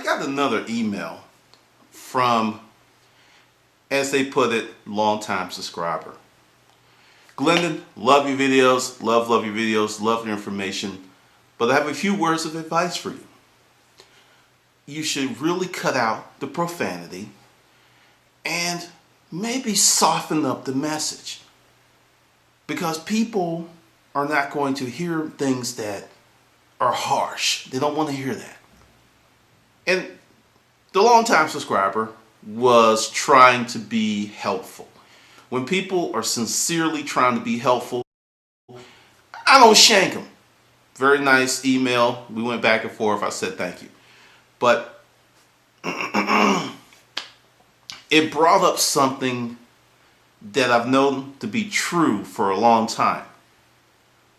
got another email from, as they put it, longtime subscriber. Glendon, love your videos, love your videos, love your information, but I have a few words of advice for you. You should really cut out the profanity and maybe soften up the message, because people are not going to hear things that are harsh. They don't want to hear that. And the longtime subscriber was trying to be helpful. When people are sincerely trying to be helpful, I don't shank them. Very nice email. We went back and forth. I said thank you. But it brought up something that I've known to be true for a long time.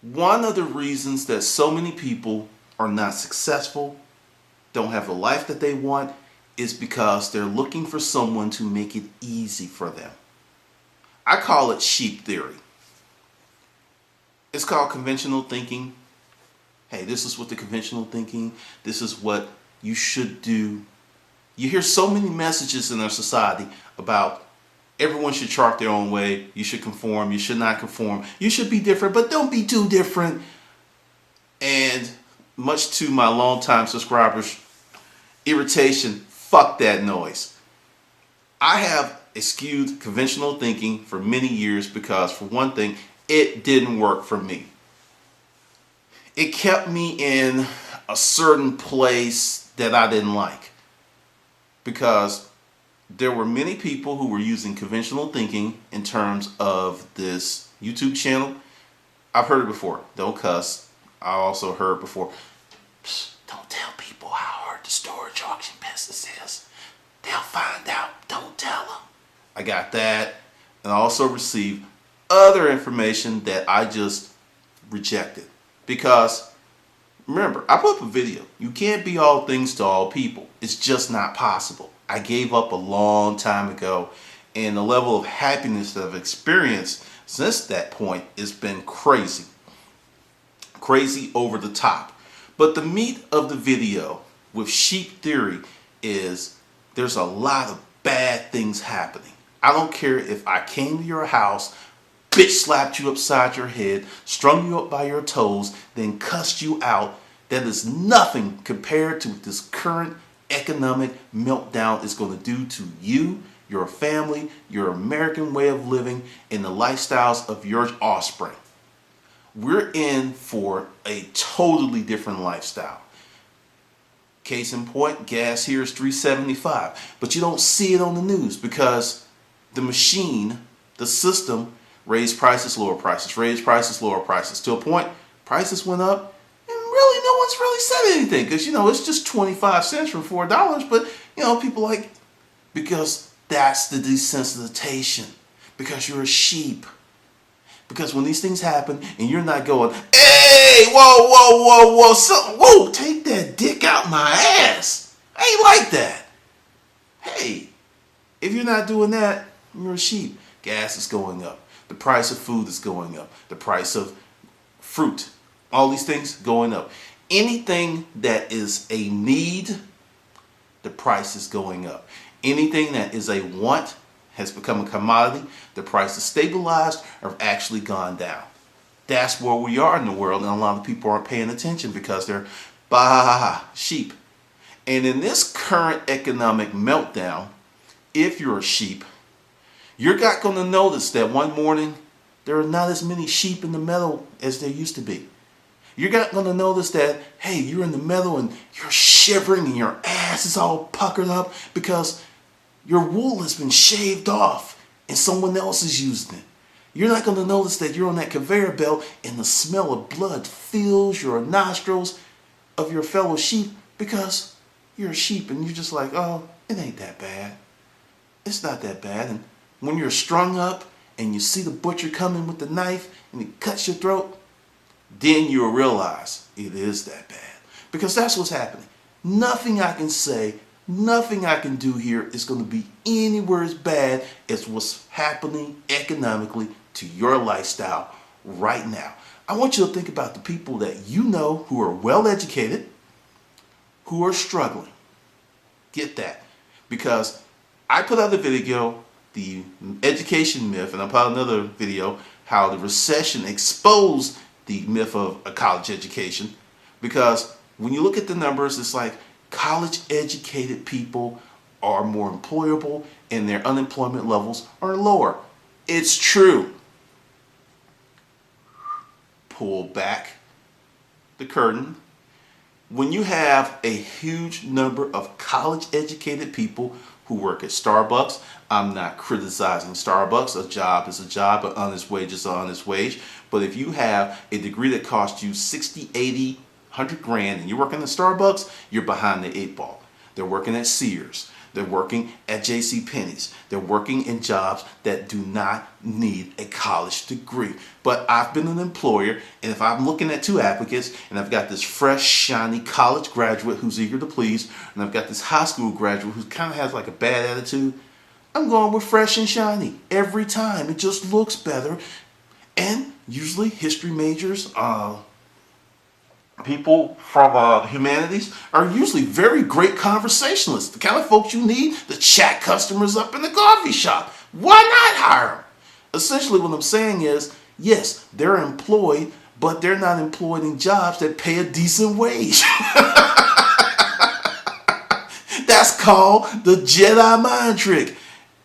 One of the reasons that so many people are not successful, don't have the life that they want, is because they're looking for someone to make it easy for them. I call it sheep theory. It's called conventional thinking. Hey, this is what the conventional thinking, this is what you should do. You hear so many messages in our society about everyone should chart their own way, you should conform, you should not conform, you should be different, but don't be too different. And much to my longtime subscribers' irritation, fuck that noise. I have eschewed conventional thinking for many years because, for one thing, it didn't work for me. It kept me in a certain place that I didn't like, because there were many people who were using conventional thinking in terms of this YouTube channel. I've heard it before. Don't cuss. I also heard before, don't tell people how hard the storage auction business is. They'll find out. Don't tell them. I got that. And I also received other information that I just rejected. Because, remember, I put up a video. You can't be all things to all people. It's just not possible. I gave up a long time ago, and the level of happiness that I've experienced since that point has been crazy. Crazy over the top. But the meat of the video with sheep theory is there's a lot of bad things happening. I don't care if I came to your house, bitch slapped you upside your head, strung you up by your toes, then cussed you out. That is nothing compared to what this current economic meltdown is going to do to you, your family, your American way of living, and the lifestyles of your offspring. We're in for a totally different lifestyle. Case in point, gas here is $3.75, but you don't see it on the news because the machine, the system, raised prices, lower prices, raised prices, lower prices, to a point prices went up and really no one's really said anything, because it's just 25 cents from $4, but people like, because that's the desensitization, because you're a sheep. Because when these things happen and you're not going, hey, whoa, take that dick out my ass. I ain't like that. Hey, if you're not doing that, you're a sheep. Gas is going up. The price of food is going up. The price of fruit, all these things going up. Anything that is a need, the price is going up. Anything that is a want has become a commodity. The price is stabilized or actually gone down. That's where we are in the world, and a lot of people aren't paying attention because they're sheep. And in this current economic meltdown, if you're a sheep, you're not going to notice that one morning there are not as many sheep in the meadow as there used to be. You're not going to notice that, hey, you're in the meadow and you're shivering and your ass is all puckered up because your wool has been shaved off and someone else is using it. You're not going to notice that you're on that conveyor belt and the smell of blood fills your nostrils of your fellow sheep because you're a sheep and you're just like, oh, it ain't that bad. It's not that bad. And when you're strung up and you see the butcher coming with the knife and he cuts your throat, then you'll realize it is that bad. Because that's what's happening. Nothing I can say, nothing I can do here is going to be anywhere as bad as what's happening economically to your lifestyle right now. I want you to think about the people that you know who are well educated, who are struggling. Get that. Because I put out a video, the education myth, and I put out another video, how the recession exposed the myth of a college education. Because when you look at the numbers, it's like college educated people are more employable and their unemployment levels are lower. It's true. Pull back the curtain. When you have a huge number of college educated people who work at Starbucks, I'm not criticizing Starbucks. A job is a job, an honest wage is an honest wage. But if you have a degree that costs you 60, 80, 100 grand and you're working at Starbucks, you're behind the 8 ball. They're working at Sears. They're working at JCPenney's. They're working in jobs that do not need a college degree. But I've been an employer, and if I'm looking at 2 applicants, and I've got this fresh, shiny college graduate who's eager to please, and I've got this high school graduate who kind of has like a bad attitude, I'm going with fresh and shiny every time. It just looks better. And usually history majors, people from humanities are usually very great conversationalists. The kind of folks you need to chat customers up in the coffee shop. Why not hire them? Essentially what I'm saying is, yes, they're employed, but they're not employed in jobs that pay a decent wage. That's called the Jedi mind trick.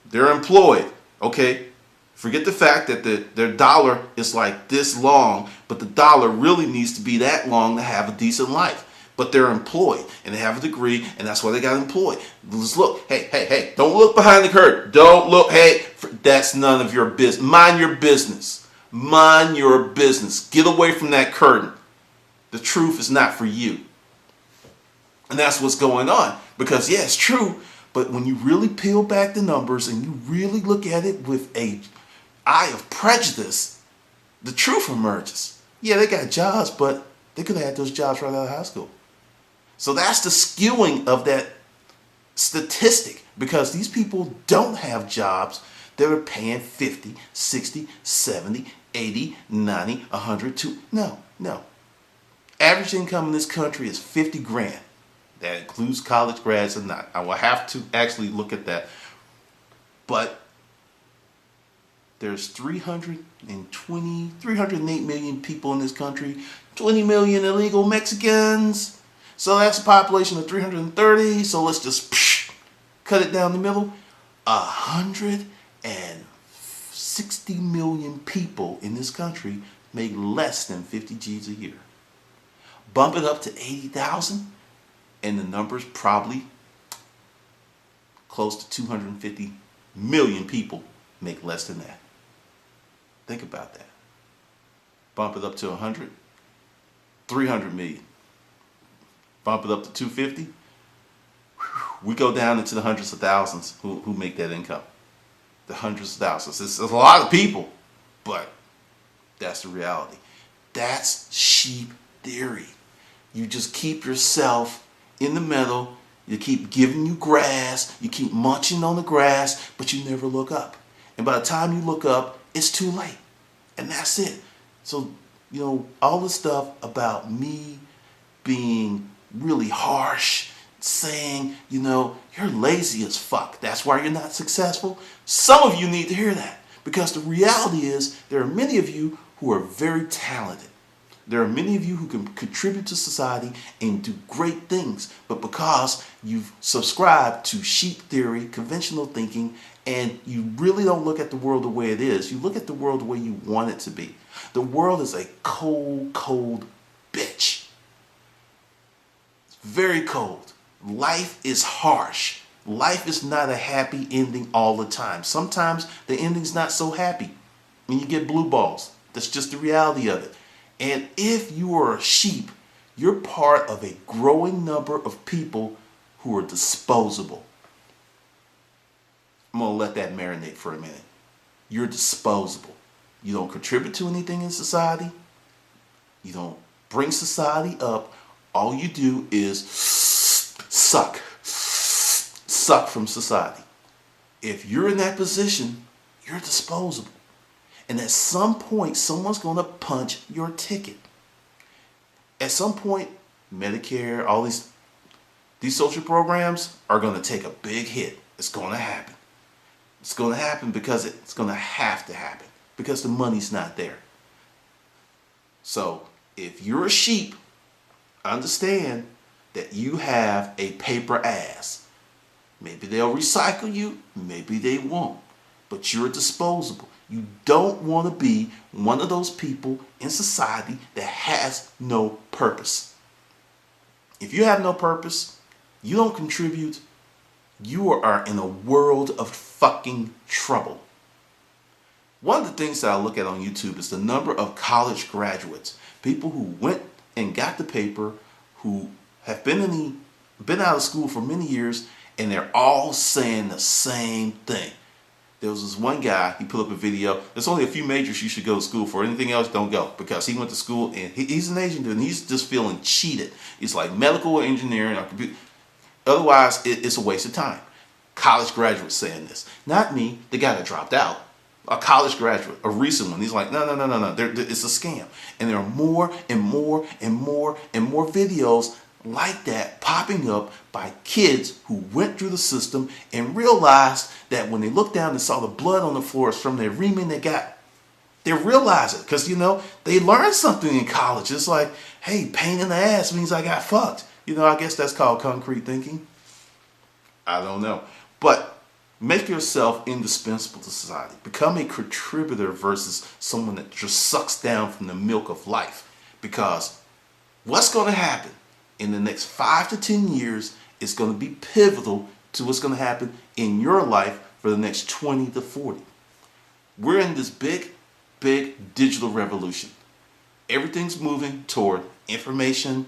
They're employed, okay? Forget the fact that their dollar is like this long, but the dollar really needs to be that long to have a decent life. But they're employed, and they have a degree, and that's why they got employed. Just look, hey, don't look behind the curtain. Don't look, that's none of your business. Mind your business. Mind your business. Get away from that curtain. The truth is not for you. And that's what's going on. Because, yeah, it's true, but when you really peel back the numbers and you really look at it with a eye of prejudice, the truth emerges. Yeah, they got jobs, but they could have had those jobs right out of high school. So that's the skewing of that statistic, because these people don't have jobs that are paying 50, 60, 70, 80, 90, 100, no. Average income in this country is 50 grand. That includes college grads or not. I will have to actually look at that. But there's 308 million people in this country, 20 million illegal Mexicans. So that's a population of 330. So let's just cut it down the middle. 160 million people in this country make less than 50 G's a year. Bump it up to 80,000, and the number's probably close to 250 million people make less than that. Think about that. Bump it up to 100, 300 million. Bump it up to 250. We go down into the hundreds of thousands who make that income. The hundreds of thousands. It's a lot of people, but that's the reality. That's sheep theory. You just keep yourself in the middle. You keep giving you grass. You keep munching on the grass, but you never look up. And by the time you look up, it's too late. And that's it. So, all the stuff about me being really harsh, saying, you're lazy as fuck. That's why you're not successful. Some of you need to hear that, because the reality is there are many of you who are very talented. There are many of you who can contribute to society and do great things, but because you've subscribed to sheep theory, conventional thinking, and you really don't look at the world the way it is, you look at the world the way you want it to be. The world is a cold, cold bitch. It's very cold. Life is harsh. Life is not a happy ending all the time. Sometimes the ending's not so happy, and you get blue balls. That's just the reality of it. And if you are a sheep, you're part of a growing number of people who are disposable. I'm going to let that marinate for a minute. You're disposable. You don't contribute to anything in society. You don't bring society up. All you do is suck from society. If you're in that position, you're disposable. And at some point, someone's going to punch your ticket. At some point, Medicare, all these these social programs are going to take a big hit. It's going to happen. It's going to happen because it's going to have to happen because the money's not there. So if you're a sheep, understand that you have a paper ass. Maybe they'll recycle you, maybe they won't, but you're disposable. You don't want to be one of those people in society that has no purpose. If you have no purpose, you don't contribute, you are in a world of fucking trouble. One of the things that I look at on YouTube is the number of college graduates, people who went and got the paper, who have been out of school for many years, and they're all saying the same thing. There was this one guy, he put up a video. There's only a few majors you should go to school for. Anything else, don't go. Because he went to school, and he's an Asian dude, and he's just feeling cheated. It's like medical or engineering or computer. Otherwise, it's a waste of time. College graduates saying this. Not me, the guy that dropped out. A college graduate, a recent one. He's like, no. It's a scam. And there are more and more and more and more videos like that popping up by kids who went through the system and realized that when they looked down and saw the blood on the floors from their reaming they got, they realized it because, they learned something in college. It's like, hey, pain in the ass means I got fucked. I guess that's called concrete thinking. I don't know. But make yourself indispensable to society. Become a contributor versus someone that just sucks down from the milk of life. Because what's going to happen in the next 5 to 10 years is going to be pivotal to what's going to happen in your life for the next 20 to 40. We're in this big digital revolution. Everything's moving toward information,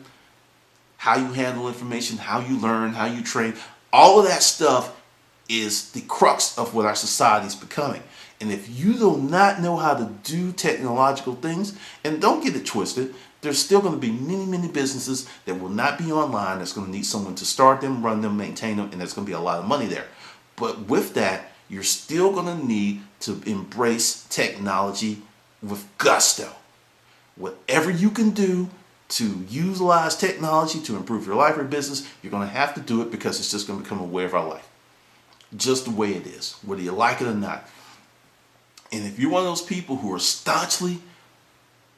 how you handle information, how you learn, how you train. All of that stuff is the crux of what our society is becoming. And if you do not know how to do technological things, and don't get it twisted, there's still going to be many businesses that will not be online. That's going to need someone to start them, run them, maintain them, and there's going to be a lot of money there. But with that, you're still going to need to embrace technology with gusto. Whatever you can do to utilize technology to improve your life or business, you're going to have to do it because it's just going to become a way of our life. Just the way it is, whether you like it or not. And if you're one of those people who are staunchly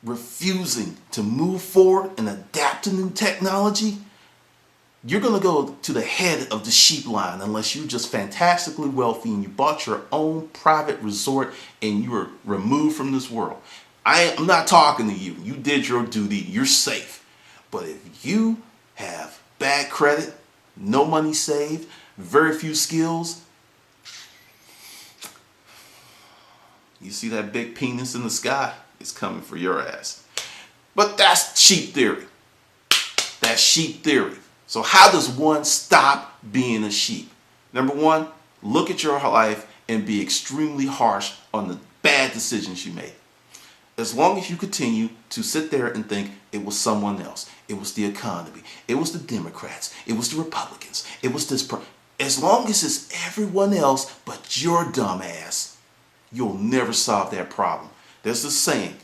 refusing to move forward and adapt to new technology, you're going to go to the head of the sheep line unless you're just fantastically wealthy and you bought your own private resort and you were removed from this world. I'm not talking to you. You did your duty. You're safe. But if you have bad credit, no money saved, very few skills, you see that big penis in the sky? It's coming for your ass. But that's sheep theory. That's sheep theory. So how does one stop being a sheep? Number one, look at your life and be extremely harsh on the bad decisions you made. As long as you continue to sit there and think it was someone else, it was the economy, it was the Democrats, it was the Republicans, it was this as long as it's everyone else but your dumb ass, you'll never solve that problem. There's this saying,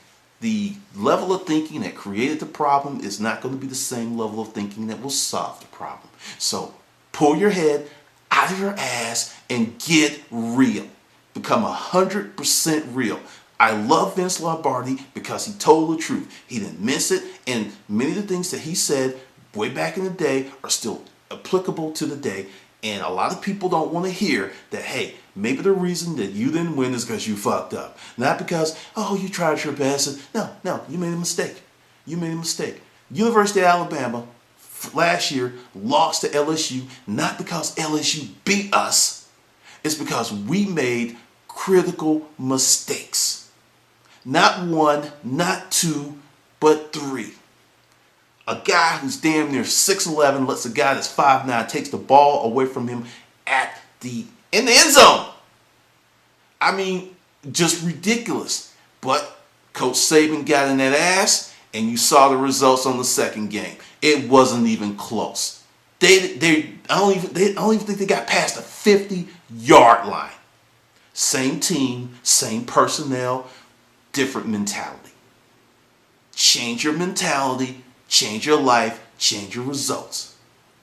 the level of thinking that created the problem is not going to be the same level of thinking that will solve the problem. So pull your head out of your ass and get real. Become 100% real. I love Vince Lombardi because he told the truth. He didn't miss it, and many of the things that he said way back in the day are still applicable to the day. And a lot of people don't want to hear that, hey, maybe the reason that you didn't win is because you fucked up. Not because, oh, you tried your best. No, you made a mistake. You made a mistake. University of Alabama last year lost to LSU, not because LSU beat us. It's because we made critical mistakes. Not one, not two, but three. A guy who's damn near 6'11" lets a guy that's 5'9" takes the ball away from him in the end zone. I mean, just ridiculous. But Coach Saban got in that ass, and you saw the results on the second game. It wasn't even close. I don't even think they got past the 50-yard line. Same team, same personnel, different mentality. Change your mentality, change your life, change your results.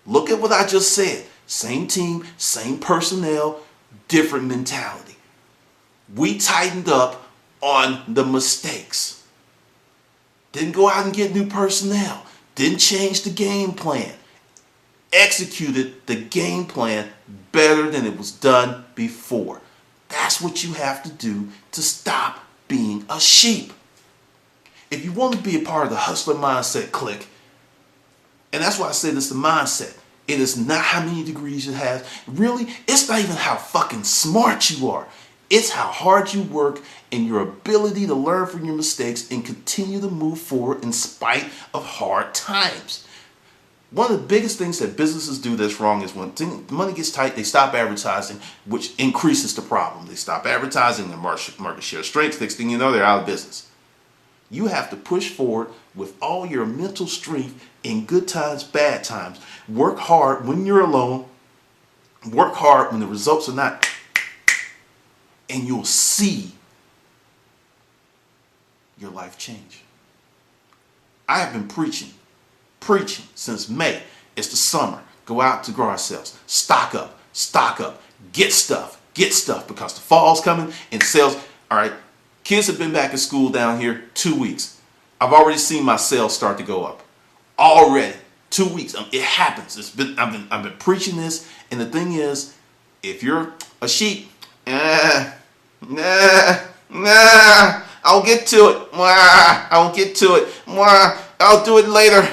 Look at what I just said. Same team, same personnel, different mentality. We tightened up on the mistakes. Didn't go out and get new personnel. Didn't change the game plan. Executed the game plan better than it was done before. That's what you have to do to stop being a sheep. If you want to be a part of the hustler mindset clique, and that's why I say this, the mindset. It is not how many degrees you have. Really, it's not even how fucking smart you are. It's how hard you work and your ability to learn from your mistakes and continue to move forward in spite of hard times. One of the biggest things that businesses do that's wrong is when money gets tight, they stop advertising, which increases the problem. They stop advertising, their market share shrinks. Next thing you know, they're out of business. You have to push forward with all your mental strength in good times, bad times. Work hard when you're alone. Work hard when the results are not. And you'll see your life change. I have been preaching since May. It's the summer. Go out to garage sales. Stock up, get stuff, because the fall's coming and sales. All right, kids have been back in school down here 2 weeks. I've already seen my sales start to go up. Already 2 weeks. It happens. I've been preaching this, and the thing is, if you're a sheep, I'll get to it. I'll get to it. I'll do it later.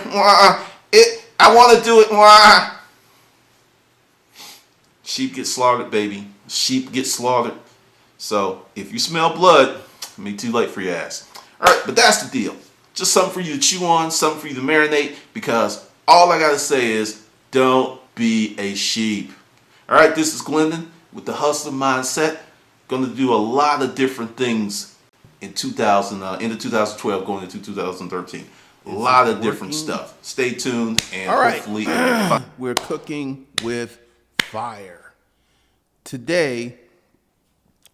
I want to do it. Sheep get slaughtered, baby. Sheep get slaughtered. So if you smell blood, it'll be too late for your ass. All right, but that's the deal. Just something for you to chew on, something for you to marinate, because all I got to say is don't be a sheep. All right, this is Glendon with the Hustler Mindset. Going to do a lot of different things in into 2012, going into 2013. A lot of different stuff. Stay tuned, and all right. Hopefully we're cooking with fire. Today,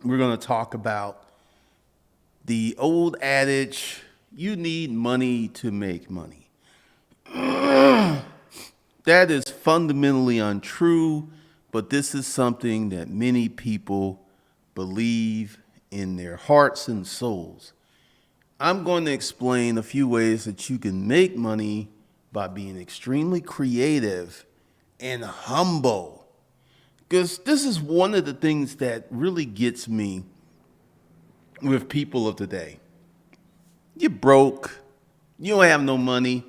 we're going to talk about the old adage, you need money to make money. That is fundamentally untrue, but this is something that many people believe in their hearts and souls. I'm going to explain a few ways that you can make money by being extremely creative and humble. Because this is one of the things that really gets me with people of today. You're broke, you don't have no money,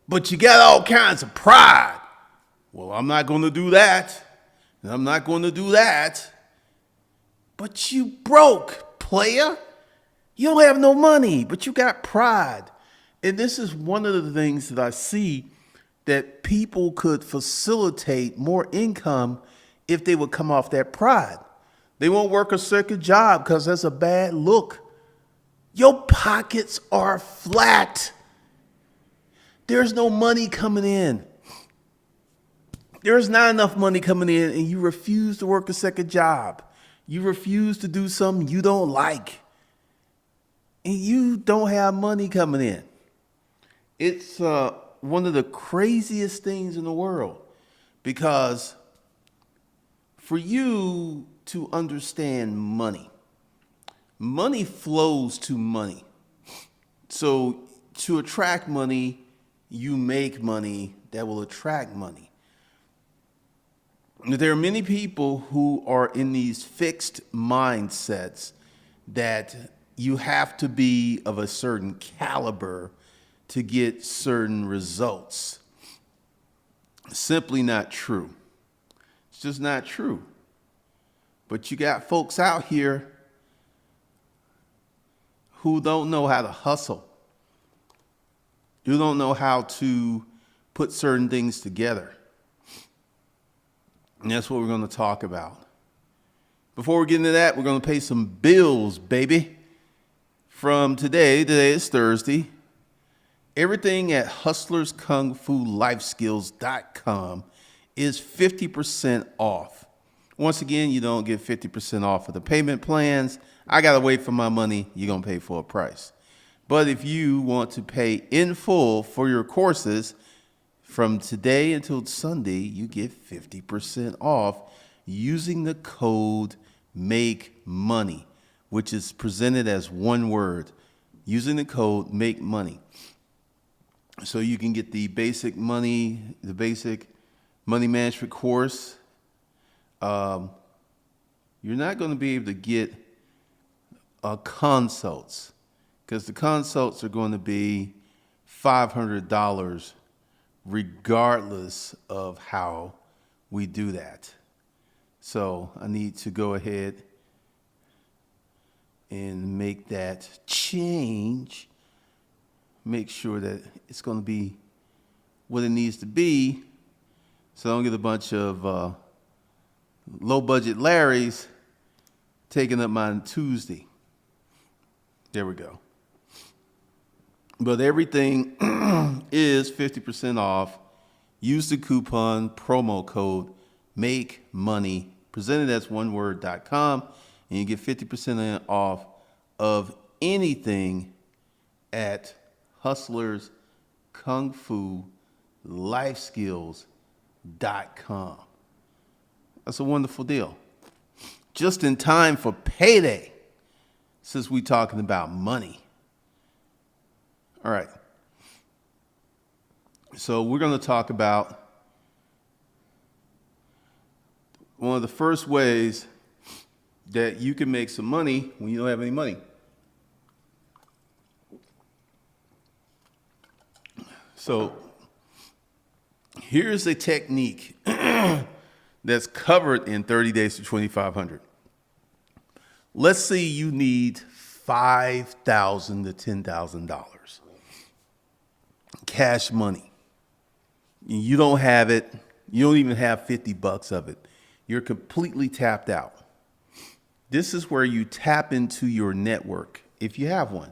but you got all kinds of pride. Well, I'm not going to do that, and I'm not going to do that. But you broke, player. You don't have no money, but you got pride. And this is one of the things that I see that people could facilitate more income if they would come off that pride. They won't work a second job because that's a bad look. Your pockets are flat. There's no money coming in. There's not enough money coming in, and you refuse to work a second job. You refuse to do something you don't like. And you don't have money coming in. It's one of the craziest things in the world, because for you to understand money flows to money. So to attract money, you make money that will attract money. There are many people who are in these fixed mindsets that you have to be of a certain caliber to get certain results. Simply not true. It's just not true. But you got folks out here who don't know how to hustle. You don't know how to put certain things together. And that's what we're going to talk about. Before we get into that, we're going to pay some bills, baby. From today is Thursday, everything at hustlerskungfulifeskills.com is 50% off. Once again, you don't get 50% off of the payment plans. I got to wait for my money. You're going to pay full price. But if you want to pay in full for your courses, From today until Sunday, you get 50% off using the code Make Money, which is presented as one word. Using the code Make Money. So you can get the basic money management course. You're not going to be able to get consults, because the consults are going to be $500 regardless of how we do that. So I need to go ahead and make that change. Make sure that it's going to be what it needs to be, so I don't get a bunch of low budget Larrys taking up my Tuesday. There we go. But everything is 50% off. Use the coupon promo code Make Money, presented as oneword.com, and you get 50% off of anything at Hustlers Kung Fu Lifeskills.com. That's a wonderful deal. Just in time for payday, since we're talking about money. All right. So we're going to talk about one of the first ways that you can make some money when you don't have any money. So here's a technique that's covered in 30 Days to 2,500. Let's say you need $5,000 to $10,000 cash money. You don't have it. You don't even have 50 bucks of it. You're completely tapped out. This is where you tap into your network, if you have one.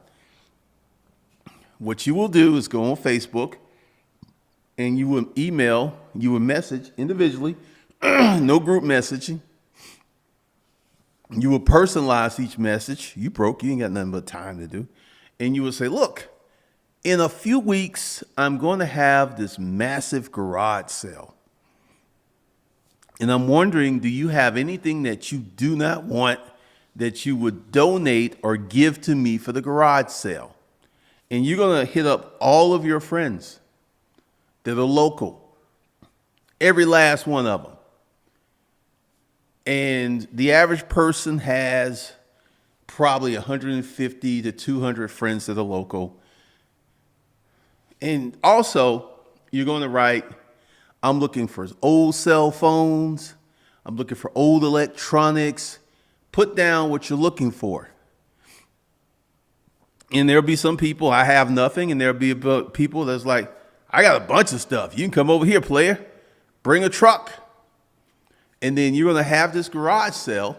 What you will do is go on Facebook, and you will email, you will message individually, no group messaging. You will personalize each message. You broke, you ain't got nothing but time to do. And you will say, look, in a few weeks, I'm going to have this massive garage sale. And I'm wondering, do you have anything that you do not want that you would donate or give to me for the garage sale? And you're going to hit up all of your friends that are local, every last one of them. And the average person has probably 150 to 200 friends that are local. And also, you're going to write, I'm looking for old cell phones. I'm looking for old electronics. Put down what you're looking for. And there'll be some people, I have nothing. And there'll be people that's like, I got a bunch of stuff. You can come over here, player. Bring a truck. And then you're going to have this garage sale.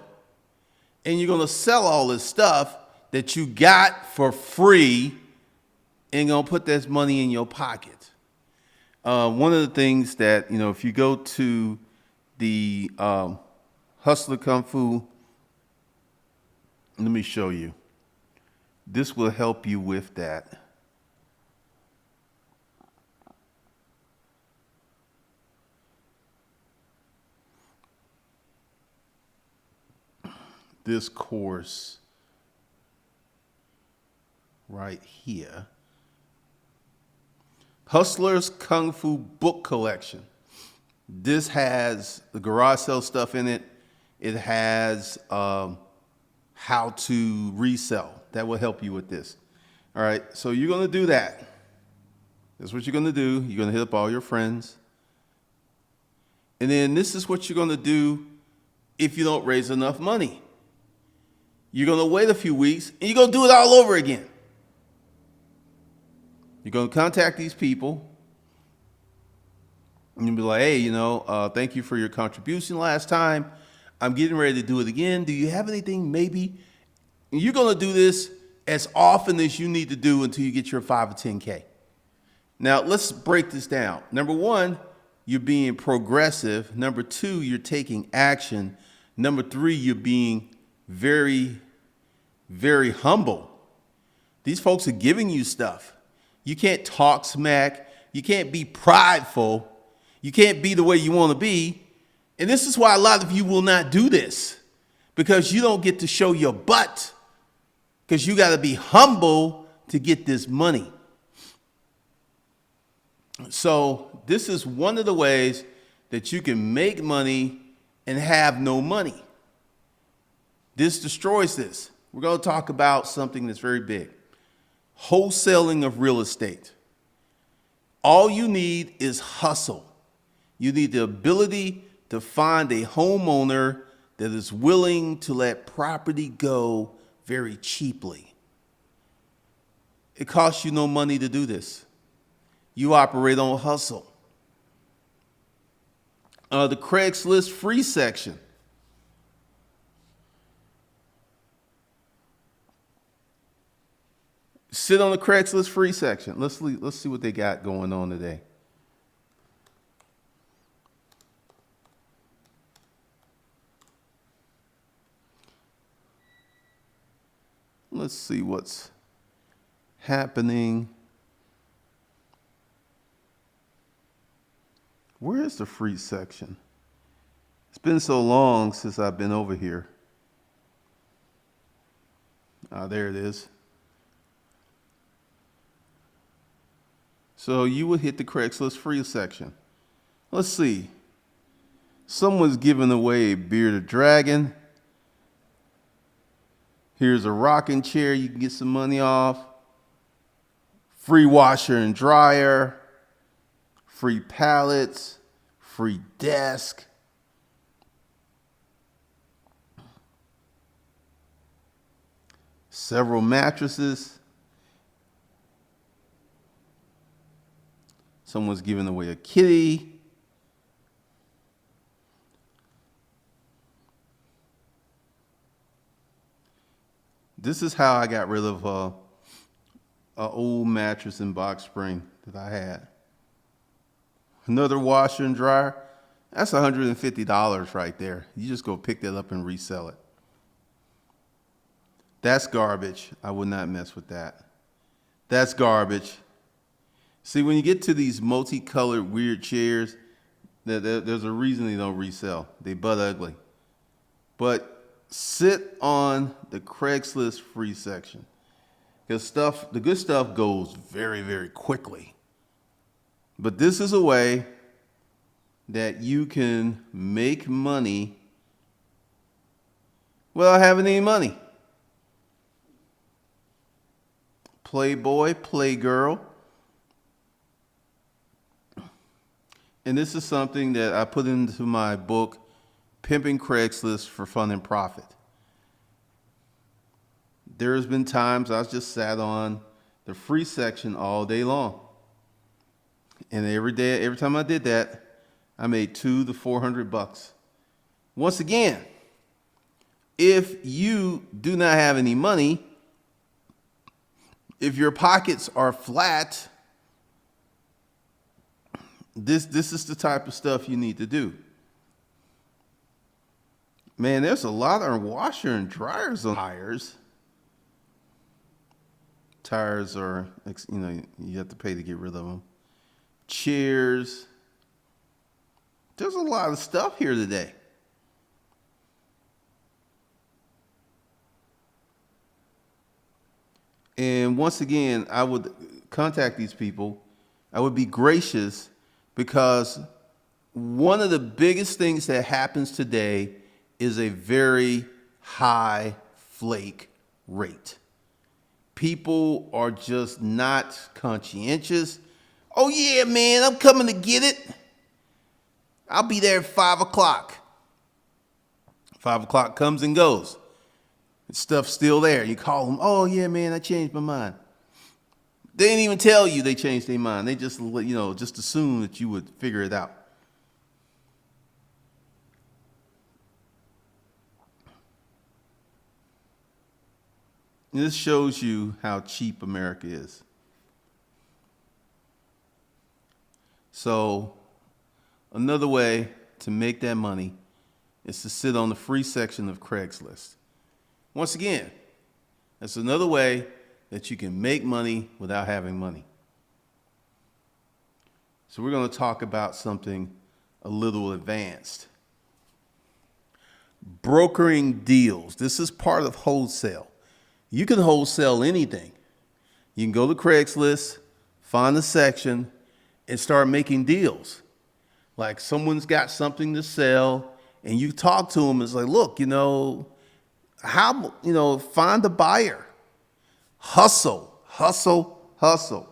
And you're going to sell all this stuff that you got for free. And going to put this money in your pocket. One of the things that, if you go to the Hustler Kung Fu, let me show you. This will help you with that. This course right here. Hustlers Kung Fu book collection. This has the garage sale stuff in it. It has how to resell. That will help you with this. All right, so you're going to do that. That's what you're going to do. You're going to hit up all your friends. And then this is what you're going to do if you don't raise enough money. You're going to wait a few weeks, and you're going to do it all over again. You're going to contact these people, and you'll be like, hey, thank you for your contribution last time. I'm getting ready to do it again. Do you have anything maybe? And you're going to do this as often as you need to do until you get your 5 or 10K. Now, let's break this down. Number one, you're being progressive. Number two, you're taking action. Number three, you're being very, very humble. These folks are giving you stuff. You can't talk smack. You can't be prideful. You can't be the way you want to be. And this is why a lot of you will not do this, because you don't get to show your butt, because you got to be humble to get this money. So this is one of the ways that you can make money and have no money. This destroys this. We're going to talk about something that's very big. Wholesaling of real estate. All you need is hustle. You need the ability to find a homeowner that is willing to let property go very cheaply. It costs you no money to do this. You operate on hustle. The Craigslist free section. Sit on the Craigslist free section. Let's see what they got going on today. Let's see what's happening. Where is the free section? It's been so long since I've been over here. There it is. So you would hit the Craigslist free section. Let's see. Someone's giving away a bearded dragon. Here's a rocking chair you can get some money off. Free washer and dryer. Free pallets. Free desk. Several mattresses. Someone's giving away a kitty. This is how I got rid of an old mattress and box spring that I had. Another washer and dryer. That's $150 right there. You just go pick that up and resell it. That's garbage. I would not mess with that. That's garbage. See, when you get to these multicolored weird chairs, there's a reason they don't resell. They butt ugly. But sit on the Craigslist free section, because the good stuff goes very, very quickly. But this is a way that you can make money without having any money. Playboy, Playgirl. And this is something that I put into my book, Pimping Craigslist for Fun and Profit. There's been times I just sat on the free section all day long. And every time I did that, I made $200 to $400. Once again, if you do not have any money, if your pockets are flat, this is the type of stuff you need to do. Man, there's a lot of washer and dryers on tires. Tires are, you have to pay to get rid of them. Chairs. There's a lot of stuff here today. And once again, I would contact these people. I would be gracious, because one of the biggest things that happens today is a very high flake rate. People are just not conscientious. Oh yeah, man, I'm coming to get it. I'll be there at 5 o'clock. 5 o'clock comes and goes. Stuff's still there. You call them, oh yeah, man, I changed my mind. They didn't even tell you they changed their mind. They just, just assume that you would figure it out. And this shows you how cheap America is. So another way to make that money is to sit on the free section of Craigslist. Once again, that's another way that you can make money without having money. So we're going to talk about something a little advanced. Brokering deals. This is part of wholesale. You can wholesale anything. You can go to Craigslist, find a section, and start making deals. Like someone's got something to sell, and you talk to them. It's like, look, find a buyer. Hustle, hustle, hustle.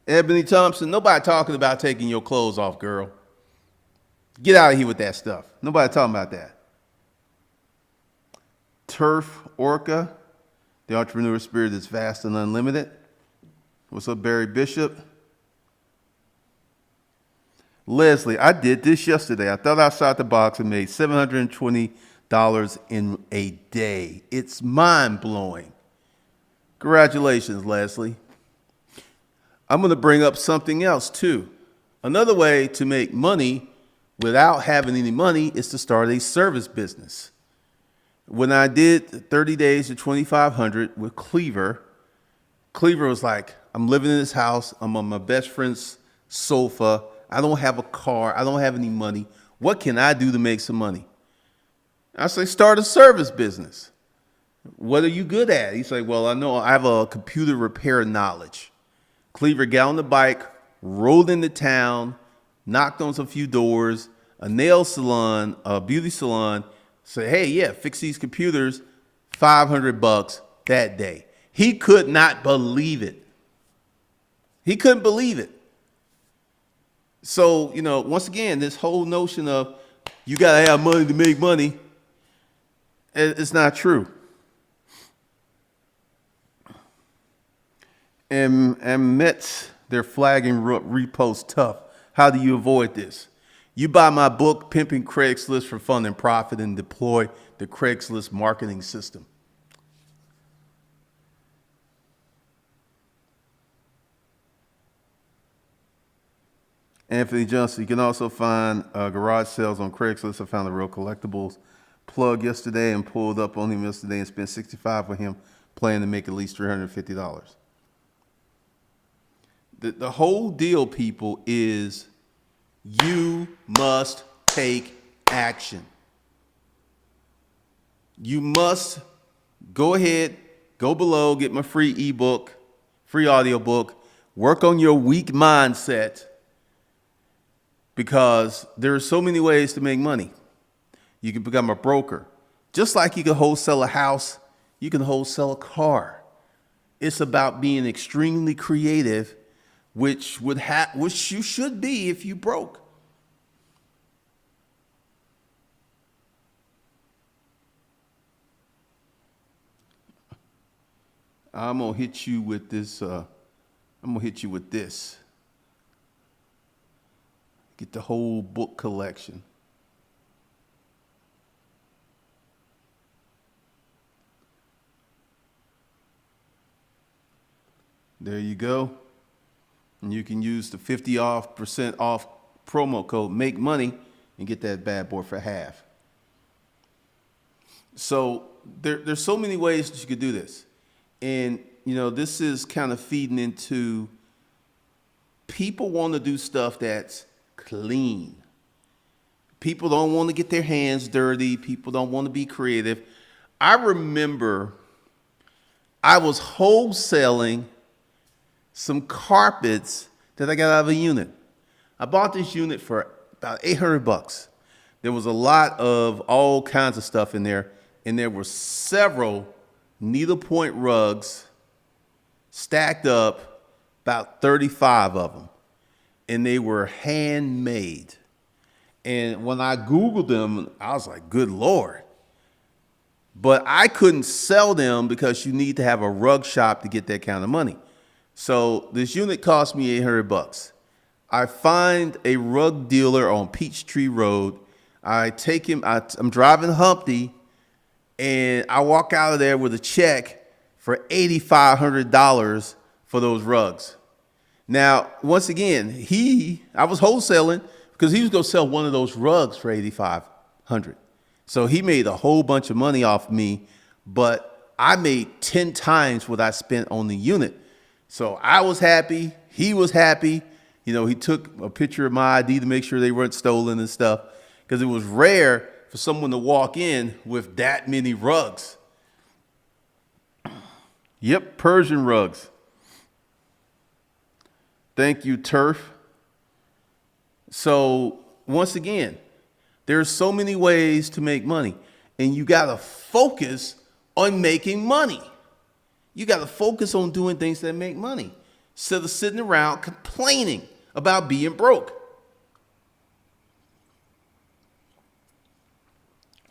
Ebony Thompson, nobody talking about taking your clothes off, girl. Get out of here with that stuff. Nobody talking about that. Turf Orca, the entrepreneur spirit is vast and unlimited. What's up, Barry Bishop? Leslie, I did this yesterday. I thought outside the box and made $720 in a day. It's mind-blowing. Congratulations, Leslie. I'm going to bring up something else, too. Another way to make money without having any money is to start a service business. When I did 30 days to 2,500 with Cleaver was like, I'm living in this house. I'm on my best friend's sofa. I don't have a car. I don't have any money. What can I do to make some money? I say, start a service business. What are you good at? He's like, well, I know I have a computer repair knowledge. Cleaver got on the bike, rolled into town, knocked on some few doors, a nail salon, a beauty salon, say, hey, yeah, fix these computers, $500 that day. He could not believe it. He couldn't believe it. So, once again, this whole notion of you got to have money to make money, it's not true. And Mets, they're flagging repost tough. How do you avoid this? You buy my book, Pimping Craigslist for Fun and Profit, and deploy the Craigslist marketing system. Anthony Johnson, you can also find garage sales on Craigslist. I found a real collectibles plug yesterday and pulled up on him yesterday and spent $65 with him, planning to make at least $350. The whole deal, people, is you must take action. You must go ahead, go below, get my free ebook, free audiobook, work on your weak mindset, because there are so many ways to make money. You can become a broker. Just like you can wholesale a house, you can wholesale a car. It's about being extremely creative, which you should be if you broke. I'm gonna hit you with this. Get the whole book collection. There you go. And you can use the 50% off promo code Make Money and get that bad boy for half. So there's so many ways that you could do this. And, this is kind of feeding into people want to do stuff that's clean. People don't want to get their hands dirty. People don't want to be creative. I remember I was wholesaling some carpets that I got out of a unit. I bought this unit for about $800. There was a lot of all kinds of stuff in there, and there were several needlepoint rugs stacked up, about 35 of them, and they were handmade. And when I Googled them, I was like, good Lord. But I couldn't sell them because you need to have a rug shop to get that kind of money. So this unit cost me $800. I find a rug dealer on Peachtree Road. I take him, I'm driving Humpty, and I walk out of there with a check for $8,500 for those rugs. Now, once again, I was wholesaling because he was going to sell one of those rugs for $8,500. So he made a whole bunch of money off me, but I made 10 times what I spent on the unit. So I was happy. He was happy. You know, he took a picture of my ID to make sure they weren't stolen and stuff, because it was rare for someone to walk in with that many rugs. Yep, Persian rugs. Thank you, Turf. So once again, there's so many ways to make money, and you got to focus on making money. You got to focus on doing things that make money instead of sitting around complaining about being broke.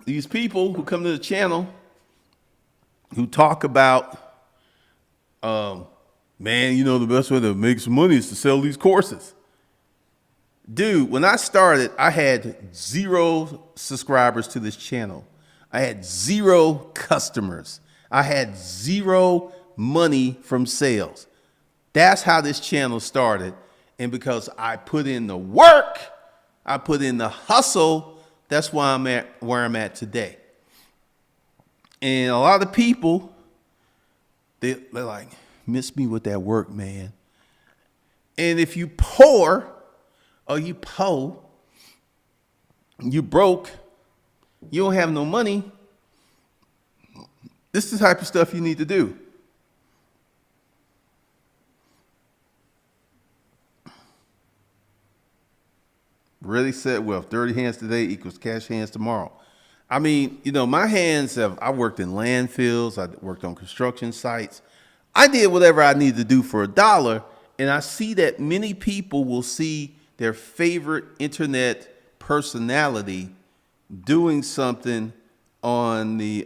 These people who come to the channel who talk about, man, you know, the best way to make some money is to sell these courses. Dude, when I started, I had 0 subscribers to this channel. I had 0 customers. I had 0 money from sales. That's how this channel started. And because I put in the work, I put in the hustle, that's why I'm at where I'm at today. And a lot of people, they're like, miss me with that work, man. And if you poor, or you po, you broke, you don't have no money, this is the type of stuff you need to do. Ready, set, wealth. Dirty hands today equals cash hands tomorrow. I mean, you know, my hands I worked in landfills, I worked on construction sites. I did whatever I needed to do for $1. And I see that many people will see their favorite internet personality doing something on the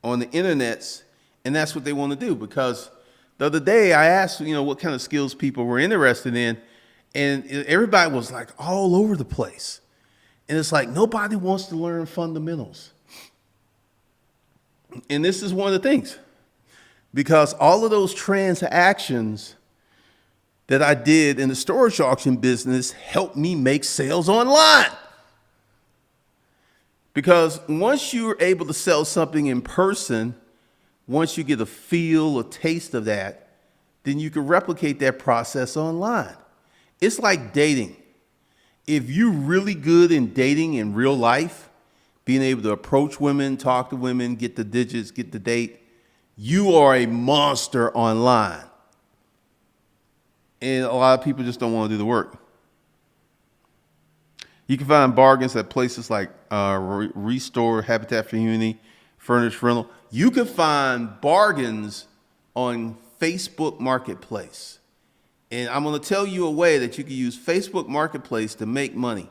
internets, and that's what they want to do. Because the other day I asked, you know, what kind of skills people were interested in, and everybody was like all over the place. And it's like nobody wants to learn fundamentals. And this is one of the things, because all of those transactions that I did in the storage auction business helped me make sales online. Because once you're able to sell something in person, once you get a feel, a taste of that, then you can replicate that process online. It's like dating. If you're really good in dating in real life, being able to approach women, talk to women, get the digits, get the date, you are a monster online. And a lot of people just don't want to do the work. You can find bargains at places like Restore, Habitat for Humanity, Furnished Rental. You can find bargains on Facebook Marketplace. And I'm going to tell you a way that you can use Facebook Marketplace to make money.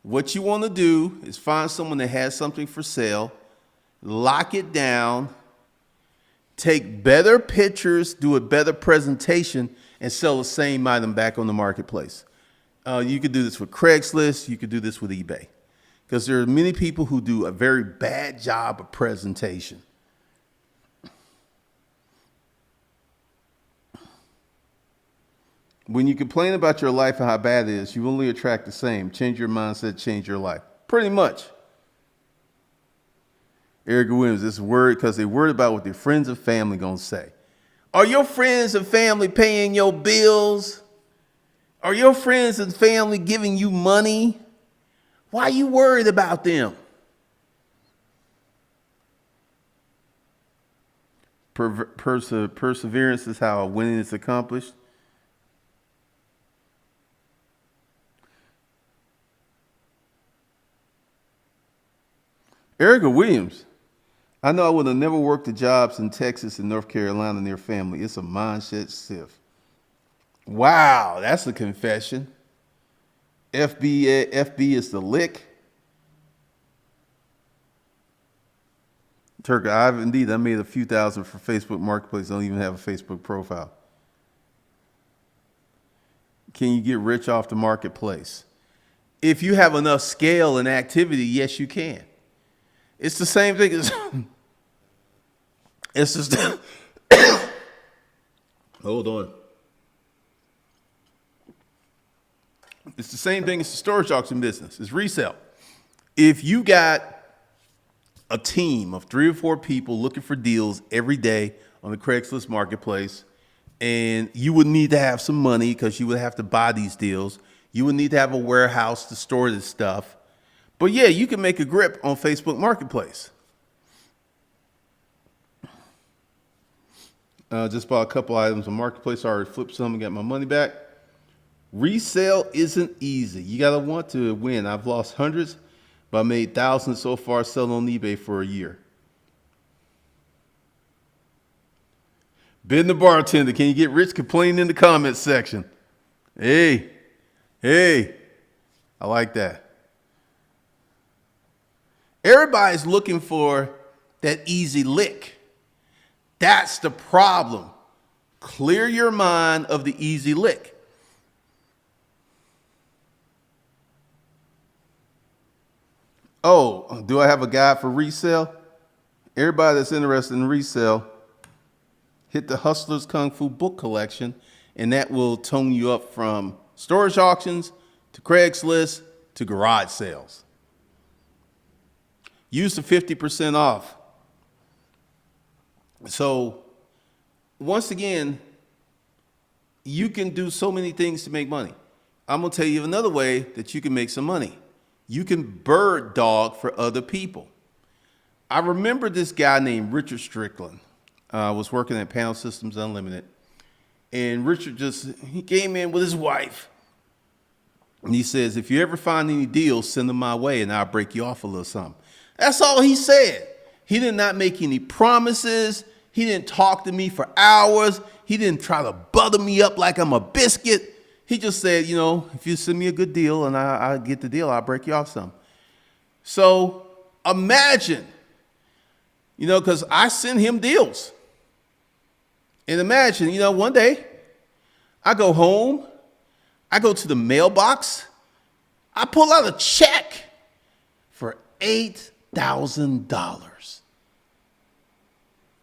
What you want to do is find someone that has something for sale, lock it down, take better pictures, do a better presentation, and sell the same item back on the marketplace. You could do this with Craigslist. You could do this with eBay, because there are many people who do a very bad job of presentation. When you complain about your life and how bad it is, you only attract the same. Change your mindset, change your life. Pretty much. Eric Williams, this is worried because they're worried about what their friends and family gonna say. Are your friends and family paying your bills? Are your friends and family giving you money? Why are you worried about them? Perseverance is how winning is accomplished. Erica Williams, I know I would have never worked the jobs in Texas and North Carolina near family. It's a mindset shift. Wow, that's a confession. FB is the lick. Turk, I made a few thousand for Facebook Marketplace. I don't even have a Facebook profile. Can you get rich off the marketplace? If you have enough scale and activity, yes, you can. It's the same thing as, it's just, hold on. It's the same thing as the storage auction business. It's resale. If you got a team of 3 or 4 people looking for deals every day on the Craigslist marketplace, and you would need to have some money because you would have to buy these deals. You would need to have a warehouse to store this stuff. But yeah, you can make a grip on Facebook Marketplace. Just bought a couple items on Marketplace. I already flipped some and got my money back. Resale isn't easy. You got to want to win. I've lost hundreds, but I made thousands so far selling on eBay for a year. Ben the bartender, can you get rich? Complain in the comments section. Hey, I like that. Everybody's looking for that easy lick. That's the problem. Clear your mind of the easy lick. Oh, do I have a guide for resale? Everybody that's interested in resale, hit the Hustlers Kung Fu book collection, and that will tone you up from storage auctions to Craigslist to garage sales. Use the 50% off. So once again, you can do so many things to make money. I'm going to tell you another way that you can make some money. You can bird dog for other people. I remember this guy named Richard Strickland. Was working at Panel Systems Unlimited. And Richard he came in with his wife. And he says, if you ever find any deals, send them my way and I'll break you off a little something. That's all he said. He did not make any promises. He didn't talk to me for hours. He didn't try to butter me up like I'm a biscuit. He just said, if you send me a good deal and I get the deal, I'll break you off some. So imagine, because I send him deals. And imagine, one day I go home, I go to the mailbox, I pull out a check for $8,000.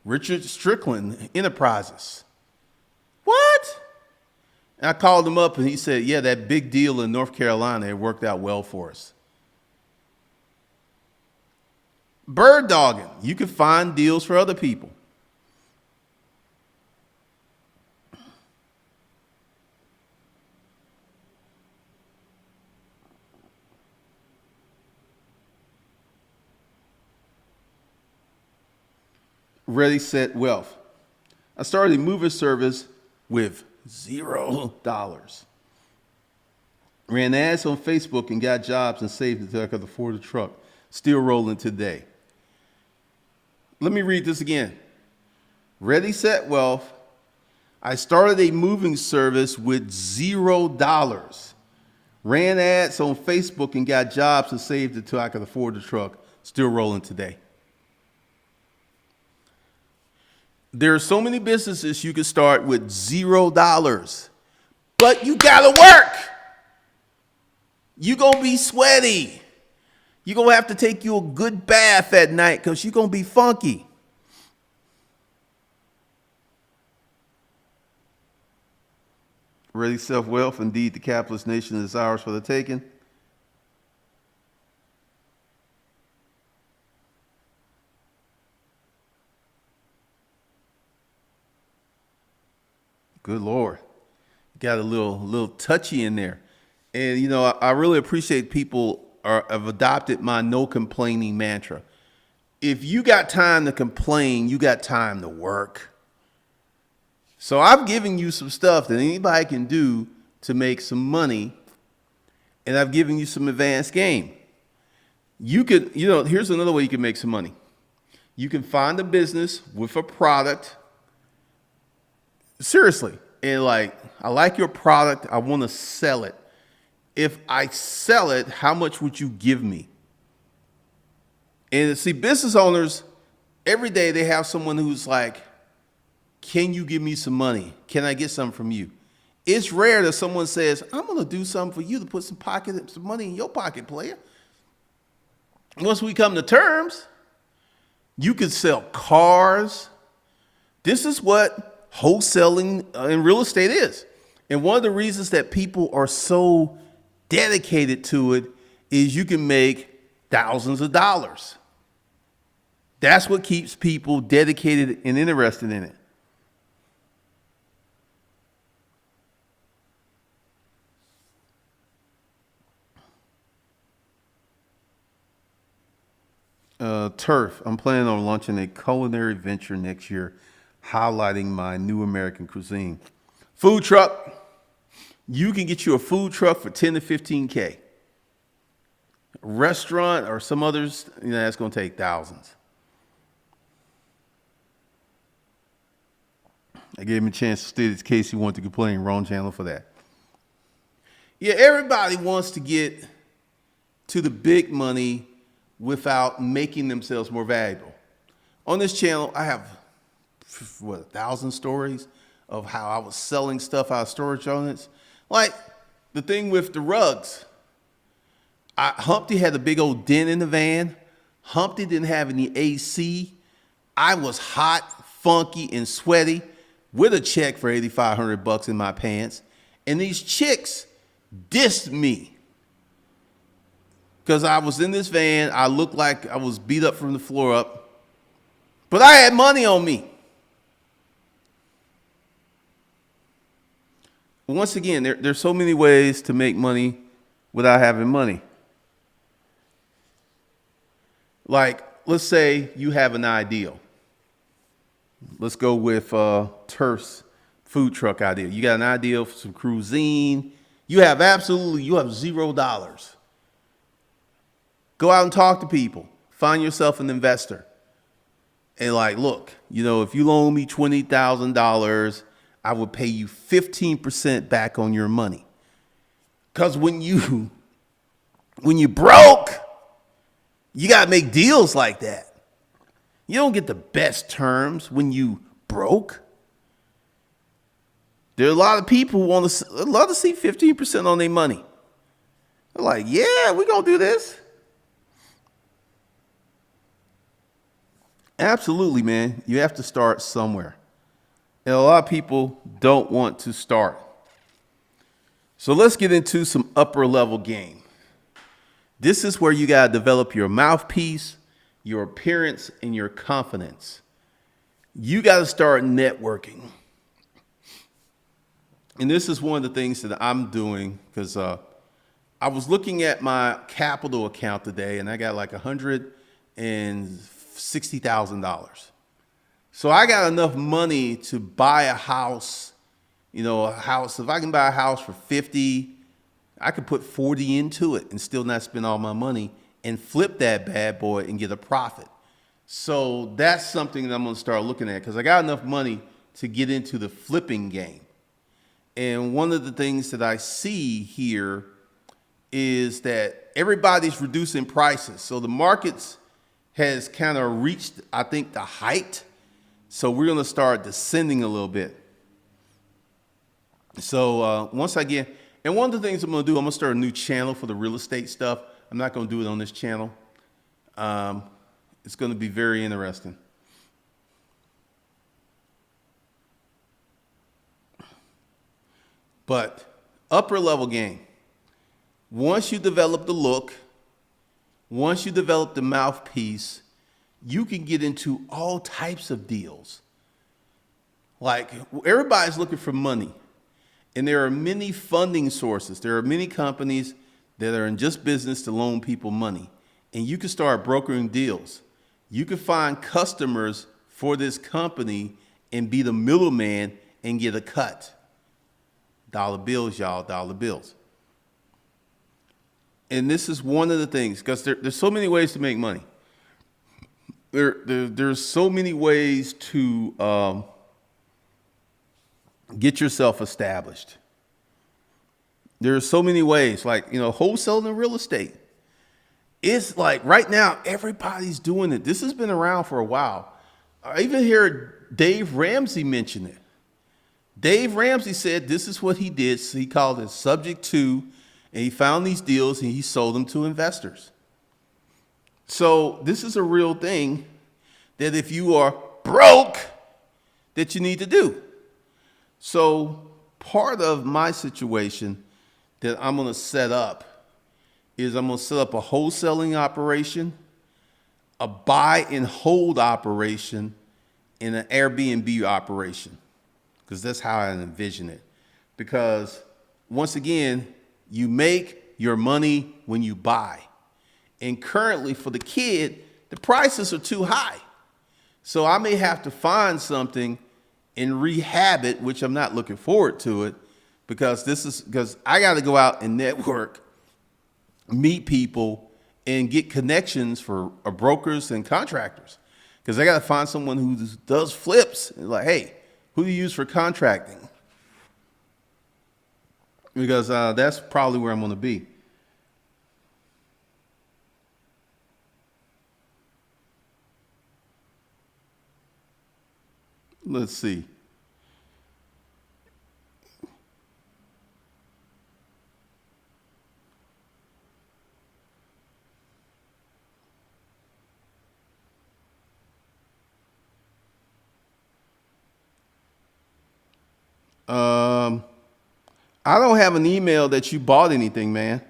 Richard Strickland Enterprises. What? And I called him up and he said, yeah, that big deal in North Carolina, it worked out well for us. Bird dogging. You can find deals for other people. Ready, set, wealth. I started a moving service with $0. Ran ads on Facebook and got jobs and saved until I could afford a truck. Still rolling today. Let me read this again. Ready, set, wealth. I started a moving service with $0. Ran ads on Facebook and got jobs and saved until I could afford the truck. Still rolling today. There are so many businesses you can start with $0, but you gotta work. You're gonna be sweaty. You're gonna have to take you a good bath at night because you're gonna be funky. Ready, self-wealth. Indeed, the capitalist nation is ours for the taking. Good Lord. Got a little touchy in there. And, I really appreciate people have adopted my no complaining mantra. If you got time to complain, you got time to work. So I've given you some stuff that anybody can do to make some money. And I've given you some advanced game. You could, here's another way you can make some money. You can find a business with a product. Seriously. And I like your product. I want to sell it. If I sell it, how much would you give me? And see, business owners, every day they have someone who's like, can you give me some money? Can I get something from you? It's rare that someone says, I'm going to do something for you to put some money in your pocket, player. Once we come to terms, you could sell cars. This is what wholesaling in real estate is. And one of the reasons that people are so dedicated to it is you can make thousands of dollars. That's what keeps people dedicated and interested in it. Turf. I'm planning on launching a culinary venture next year, highlighting my new American cuisine. Food truck. You can get you a food truck for 10 to 15K. Restaurant or some others, that's going to take thousands. I gave him a chance to state his case. He wanted to complain. Wrong channel for that. Yeah, everybody wants to get to the big money without making themselves more valuable. On this channel, I have, 1,000 stories of how I was selling stuff out of storage units. Like the thing with the rugs. Humpty had a big old dent in the van. Humpty didn't have any AC. I was hot, funky, and sweaty with a check for $8,500 in my pants. And these chicks dissed me because I was in this van. I looked like I was beat up from the floor up, but I had money on me. Once again, there's so many ways to make money without having money. Like, let's say you have an ideal. Let's go with Turf's food truck idea. You got an idea for some cuisine. You have $0. Go out and talk to people. Find yourself an investor. And like, look, if you loan me $20,000, I would pay you 15% back on your money. Because when you broke, you got to make deals like that. You don't get the best terms when you broke. There are a lot of people who love to see 15% on their money. They're like, yeah, we're going to do this. Absolutely, man. You have to start somewhere. And a lot of people don't want to start. So let's get into some upper level game. This is where you got to develop your mouthpiece, your appearance, and your confidence. You got to start networking. And this is one of the things that I'm doing because I was looking at my capital account today and I got like $160,000. So I got enough money to buy a house, if I can buy a house for 50, I could put 40 into it and still not spend all my money and flip that bad boy and get a profit. So that's something that I'm going to start looking at because I got enough money to get into the flipping game. And one of the things that I see here is that everybody's reducing prices. So the markets has kind of reached, I think, the height. So we're going to start descending a little bit. So once I get, and one of the things I'm going to do, I'm going to start a new channel for the real estate stuff. I'm not going to do it on this channel. It's going to be very interesting. But upper level game. Once you develop the look, once you develop the mouthpiece, you can get into all types of deals. Like everybody's looking for money. And there are many funding sources. There are many companies that are in just business to loan people money. And you can start brokering deals. You can find customers for this company and be the middleman and get a cut. Dollar bills, y'all, dollar bills. And this is one of the things, because there's so many ways to make money. There's so many ways to get yourself established. There's so many ways, like, wholesaling and real estate. It's like right now, everybody's doing it. This has been around for a while. I even heard Dave Ramsey mention it. Dave Ramsey said this is what he did. So he called it subject to, and he found these deals and he sold them to investors. So this is a real thing that if you are broke, that you need to do. So part of my situation that I'm going to set up is I'm going to set up a wholesaling operation, a buy and hold operation, and an Airbnb operation, because that's how I envision it. Because once again, you make your money when you buy. And currently for the kid, the prices are too high. So I may have to find something and rehab it, which I'm not looking forward to it, because I got to go out and network, meet people, and get connections for brokers and contractors. Because I got to find someone who does flips. Like, hey, who do you use for contracting? Because that's probably where I'm going to be. Let's see. Um, I don't have an email that you bought anything, man.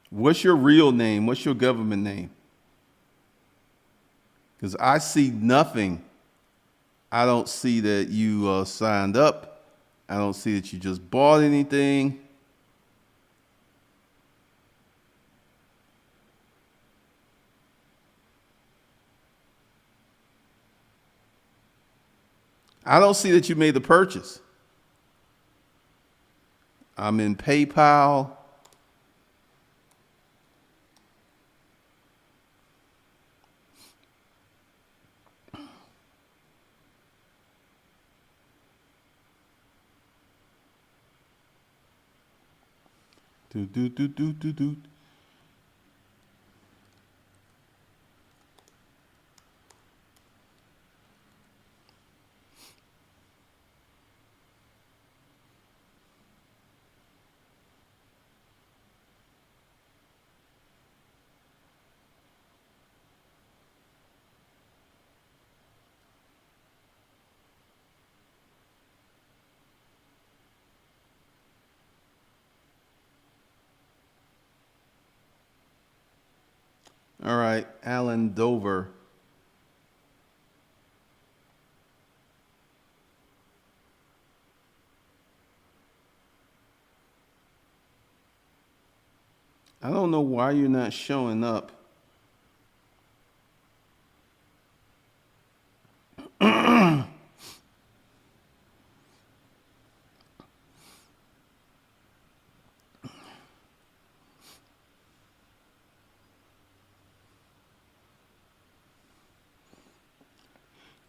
What's your real name? What's your government name? Because I see nothing. I don't see that you signed up. I don't see that you just bought anything. I don't see that you made the purchase. I'm in PayPal. Do, do, do, do, do, do. All right, Alan Dover. I don't know why you're not showing up.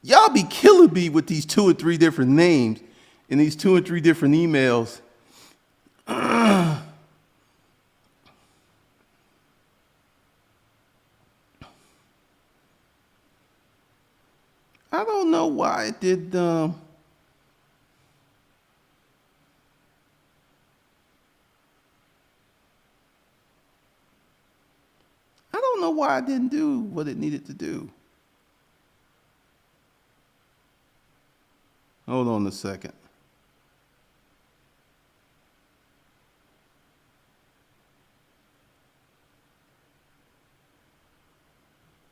Y'all be killing me with these 2 or 3 different names and these 2 or 3 different emails. I don't know why it did. I don't know why I didn't do what it needed to do. Hold on a second.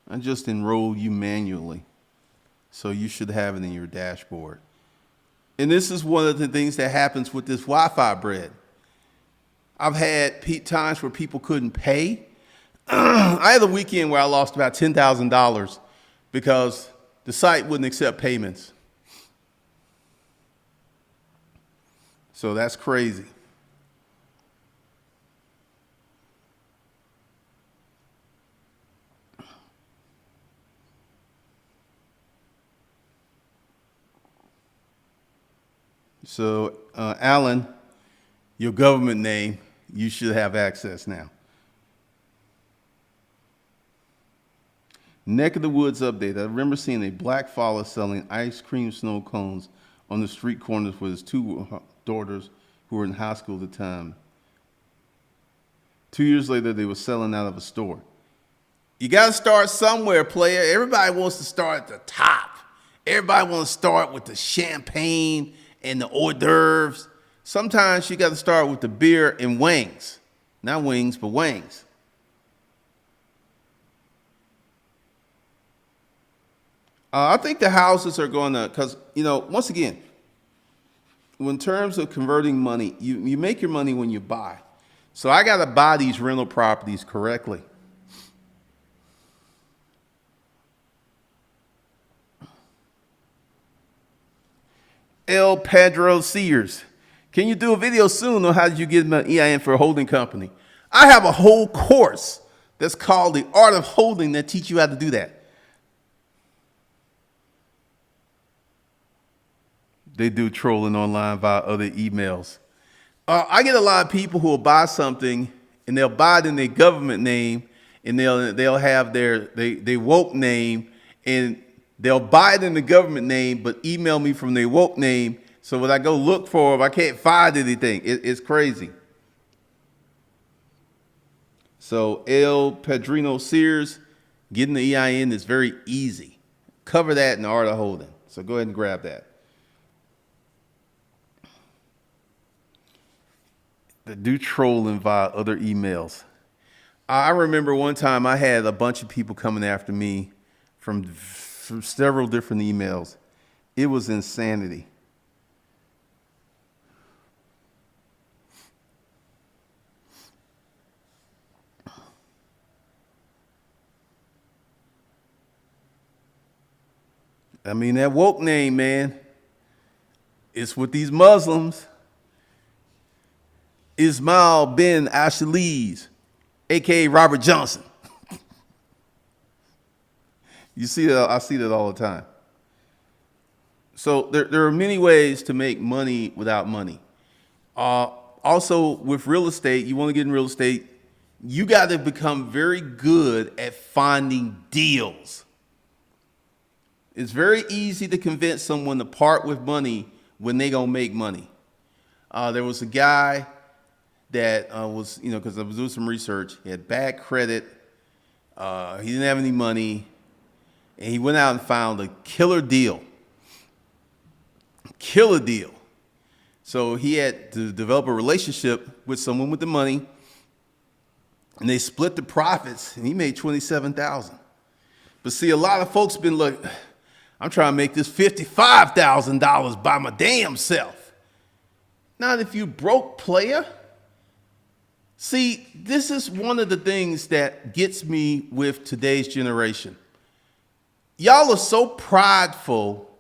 I just enrolled you manually, so you should have it in your dashboard. And this is one of the things that happens with this Wi-Fi bread. I've had times where people couldn't pay. I had a weekend where I lost about $10,000 because the site wouldn't accept payments. So that's crazy. So, Alan, your government name, you should have access now. Neck of the Woods update. I remember seeing a black father selling ice cream snow cones on the street corners with his 2 daughters who were in high school at the time. 2 years later, they were selling out of a store. You got to start somewhere, player. Everybody wants to start at the top. Everybody wants to start with the champagne and the hors d'oeuvres. Sometimes you got to start with the beer and wings. Not wings, but wings. I think the houses are going to, because, once again, in terms of converting money, you make your money when you buy. So I got to buy these rental properties correctly. El Pedro Sears, can you do a video soon on how did you get my EIN for a holding company? I have a whole course that's called The Art of Holding that teach you how to do that. They do trolling online via other emails. I get a lot of people who will buy something and they'll buy it in their government name and they'll have their woke name and they'll buy it in the government name but email me from their woke name. So when I go look for them, I can't find anything. It's crazy. So El Pedrino Sears, getting the EIN is very easy. Cover that in the Art of Holding. So go ahead and grab that. They do trolling via other emails. I remember one time I had a bunch of people coming after me from several different emails. It was insanity. I mean, that woke name, man, it's with these Muslims. Ismail bin Ashaliz, a.k.a. Robert Johnson. You see that? I see that all the time. So there are many ways to make money without money. Also, with real estate, you want to get in real estate, you got to become very good at finding deals. It's very easy to convince someone to part with money when they gonna make money. There was a guy that was, because I was doing some research, he had bad credit, he didn't have any money, and he went out and found a killer deal. Killer deal. So he had to develop a relationship with someone with the money, and they split the profits, and he made $27,000. But see, a lot of folks been like, I'm trying to make this $55,000 by my damn self. Not if you broke, player. See, this is one of the things that gets me with today's generation. Y'all are so prideful.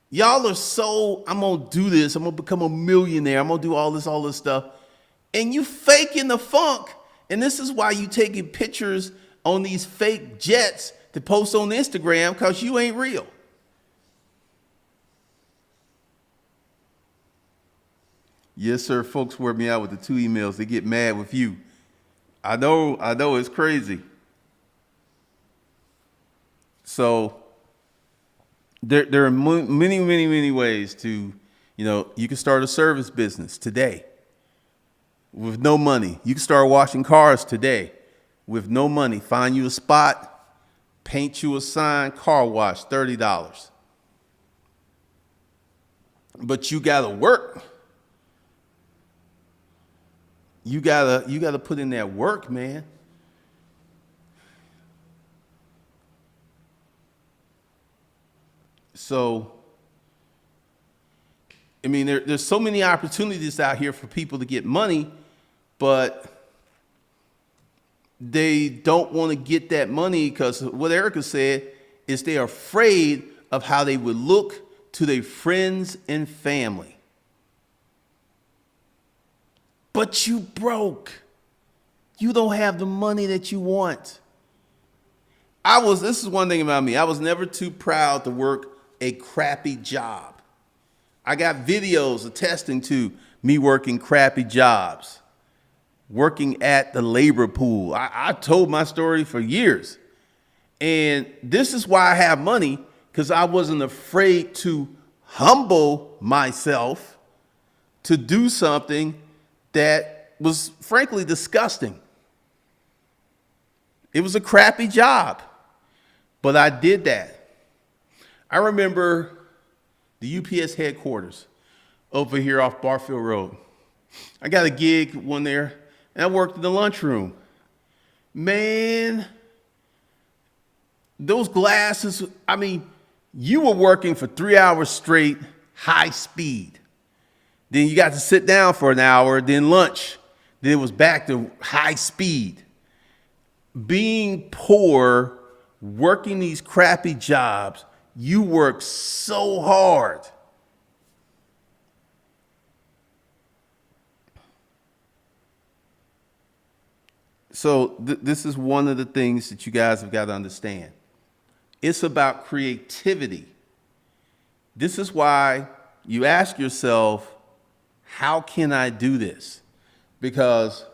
Y'all are so, I'm going to do this. I'm going to become a millionaire. I'm going to do all this stuff. And you faking the funk. And this is why you taking pictures on these fake jets to post on Instagram, because you ain't real. Yes, sir. Folks wear me out with the 2 emails. They get mad with you. I know, it's crazy. So there are many ways to, you can start a service business today with no money. You can start washing cars today with no money. Find you a spot, paint you a sign, car wash, $30. But you got to work. You gotta put in that work, man. So, I mean, there's so many opportunities out here for people to get money, but they don't want to get that money because what Erica said is they're afraid of how they would look to their friends and family. But you broke. You don't have the money that you want. This is one thing about me. I was never too proud to work a crappy job. I got videos attesting to me working crappy jobs, working at the labor pool. I told my story for years. And this is why I have money, because I wasn't afraid to humble myself to do something that was frankly disgusting. It was a crappy job, but I did that. I remember the UPS headquarters. over here off Barfield Road. I got a gig one there, and I worked in the lunchroom. Man, those glasses, I mean, you were working for 3 hours straight, high speed. Then you got to sit down for an hour, then lunch. Then it was back to high speed. Being poor, working these crappy jobs, you work so hard. So this is one of the things that you guys have got to understand. It's about creativity. This is why you ask yourself, how can I do this? Because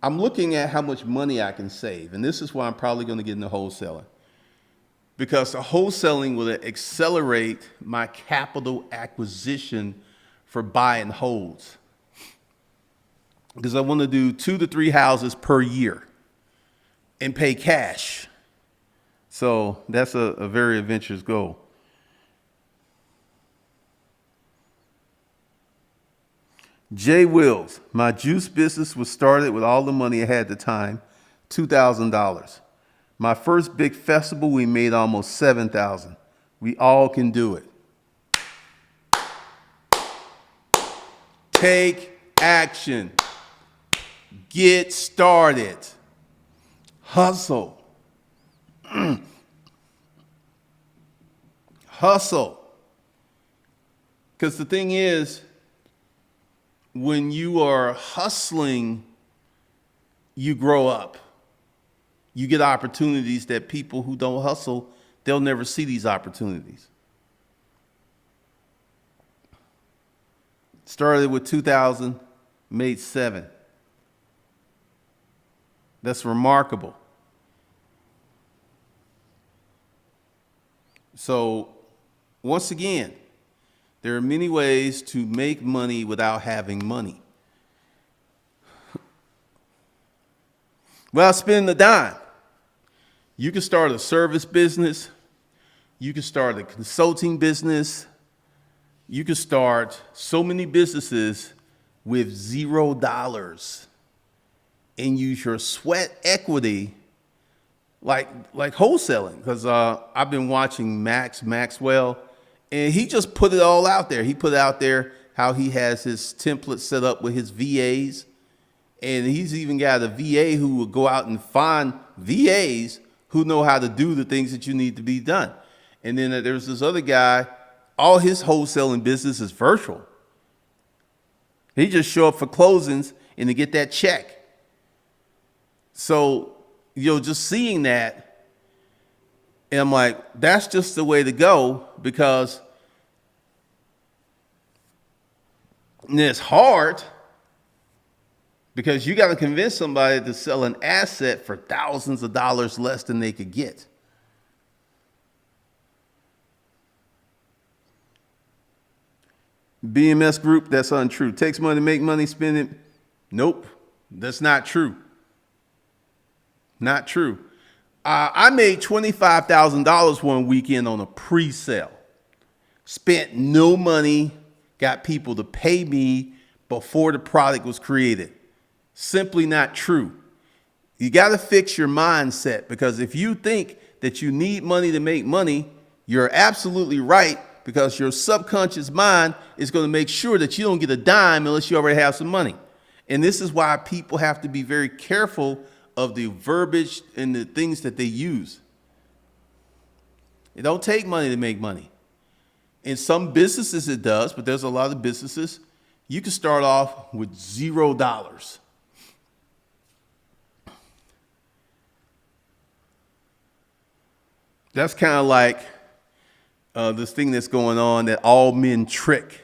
I'm looking at how much money I can save. And this is why I'm probably going to get into wholesaling. Because the wholesaling will accelerate my capital acquisition for buy and holds. Because I want to do 2 to 3 houses per year and pay cash. So that's a very adventurous goal. Jay Wills, my juice business was started with all the money I had at the time, $2,000. My first big festival, we made almost $7,000. We all can do it. Take action. Get started. Hustle. Hustle. Because the thing is, when you are hustling, you grow up. You get opportunities that people who don't hustle, they'll never see these opportunities. Started with 2,000, made 7. That's remarkable. So, once again, there are many ways to make money without having money. Without spending a dime. You can start a service business. You can start a consulting business. You can start so many businesses with $0 and use your sweat equity like wholesaling. Because I've been watching Maxwell, and he just put it all out there. He put out there how he has his template set up with his VAs. And he's even got a VA who will go out and find VAs who know how to do the things that you need to be done. And then there's this other guy, all his wholesaling business is virtual. He just show up for closings and to get that check. So, just seeing that, and I'm like, that's just the way to go, because it's hard, because you got to convince somebody to sell an asset for thousands of dollars less than they could get. BMS Group, that's untrue. Takes money to make money, spend it. Nope, that's not true. Not true. I made $25,000 one weekend on a pre-sale. Spent no money, got people to pay me before the product was created. Simply not true. You got to fix your mindset, because if you think that you need money to make money, you're absolutely right, because your subconscious mind is going to make sure that you don't get a dime unless you already have some money. And this is why people have to be very careful of the verbiage and the things that they use. It don't take money to make money. In some businesses it does, but there's a lot of businesses you can start off with $0. That's kind of like this thing that's going on that all men trick.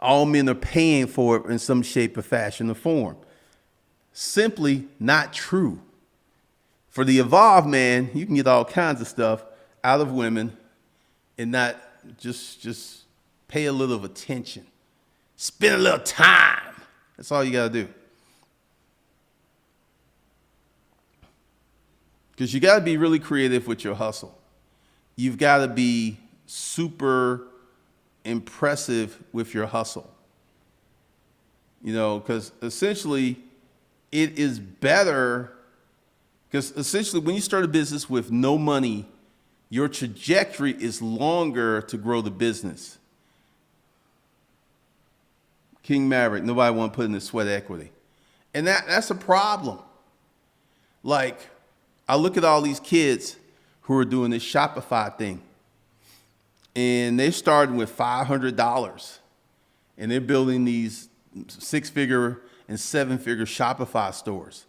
All men are paying for it in some shape or fashion or form. Simply not true. For the evolved man, you can get all kinds of stuff out of women and not just pay a little of attention. Spend a little time. That's all you got to do. Because you got to be really creative with your hustle. You've got to be super impressive with your hustle. You know, because essentially it is better, because essentially when you start a business with no money, your trajectory is longer to grow the business. King Maverick, nobody want to put in the sweat equity. And that's a problem. Like, I look at all these kids who are doing this Shopify thing, and they're starting with $500, and they're building these 6-figure and 7-figure Shopify stores.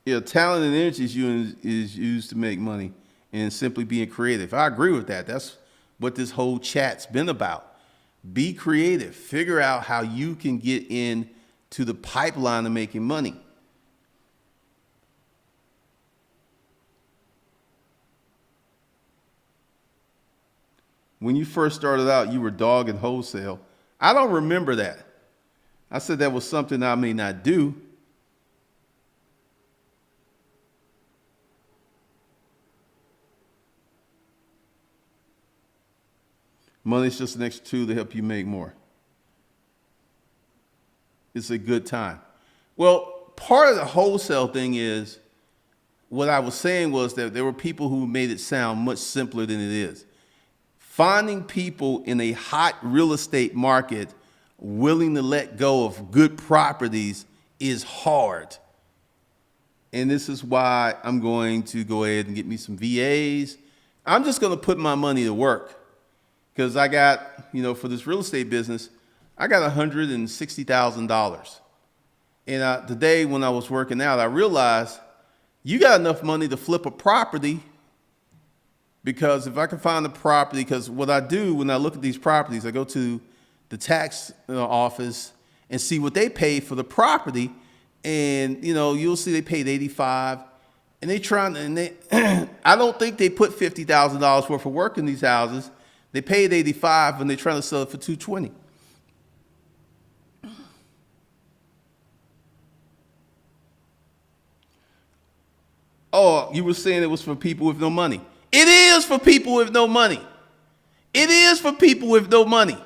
Yeah, talent and energy is used to make money and simply being creative. I agree with that. That's what this whole chat's been about. Be creative. Figure out how you can get in to the pipeline of making money. When you first started out, you were dogging wholesale. I don't remember that. I said that was something I may not do. Money's just an extra tool to help you make more. It's a good time. Well, part of the wholesale thing is, what I was saying was that there were people who made it sound much simpler than it is. Finding people in a hot real estate market willing to let go of good properties is hard. And this is why I'm going to go ahead and get me some VAs. I'm just going to put my money to work. Because I got, for this real estate business, I got $160,000. And today when I was working out, I realized you got enough money to flip a property, because if I can find the property, because what I do when I look at these properties, I go to the tax office and see what they paid for the property. And, you'll see they paid $85,000. And I don't think they put $50,000 worth of work in these houses. They paid $85,000 and they're trying to sell it for $220,000. Oh, you were saying it was for people with no money. It is for people with no money. It is for people with no money.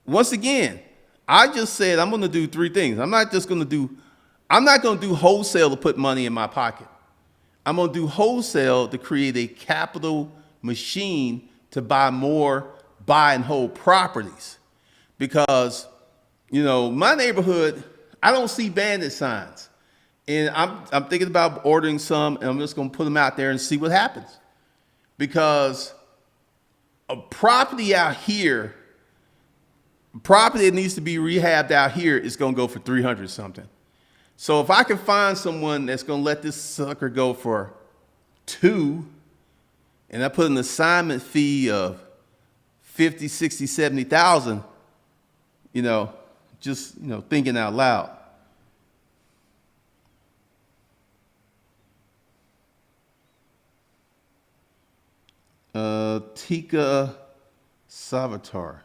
Once again, I just said I'm going to do 3 things. I'm not going to do wholesale to put money in my pocket. I'm going to do wholesale to create a capital machine to buy more buy and hold properties. Because, my neighborhood, I don't see bandit signs. And I'm thinking about ordering some, and I'm just going to put them out there and see what happens. Because a property out here, property that needs to be rehabbed out here is going to go for 300 something. So if I can find someone that's going to let this sucker go for 2, and I put an assignment fee of 50, 60, 70,000, just, thinking out loud. Tika Savatar.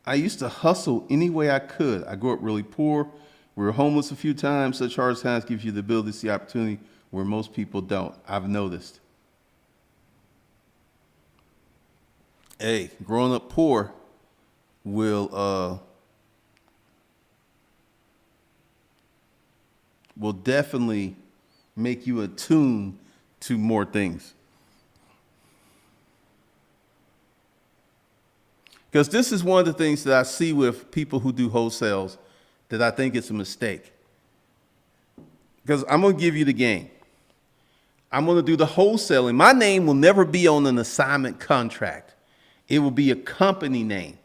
I used to hustle any way I could. I grew up really poor. We were homeless a few times. Such hard times gives you the ability to see opportunity where most people don't. I've noticed. Hey, growing up poor will definitely make you attuned to more things. Because this is one of the things that I see with people who do wholesales that I think it's a mistake. Because I'm going to give you the game. I'm going to do the wholesaling. My name will never be on an assignment contract. It will be a company name.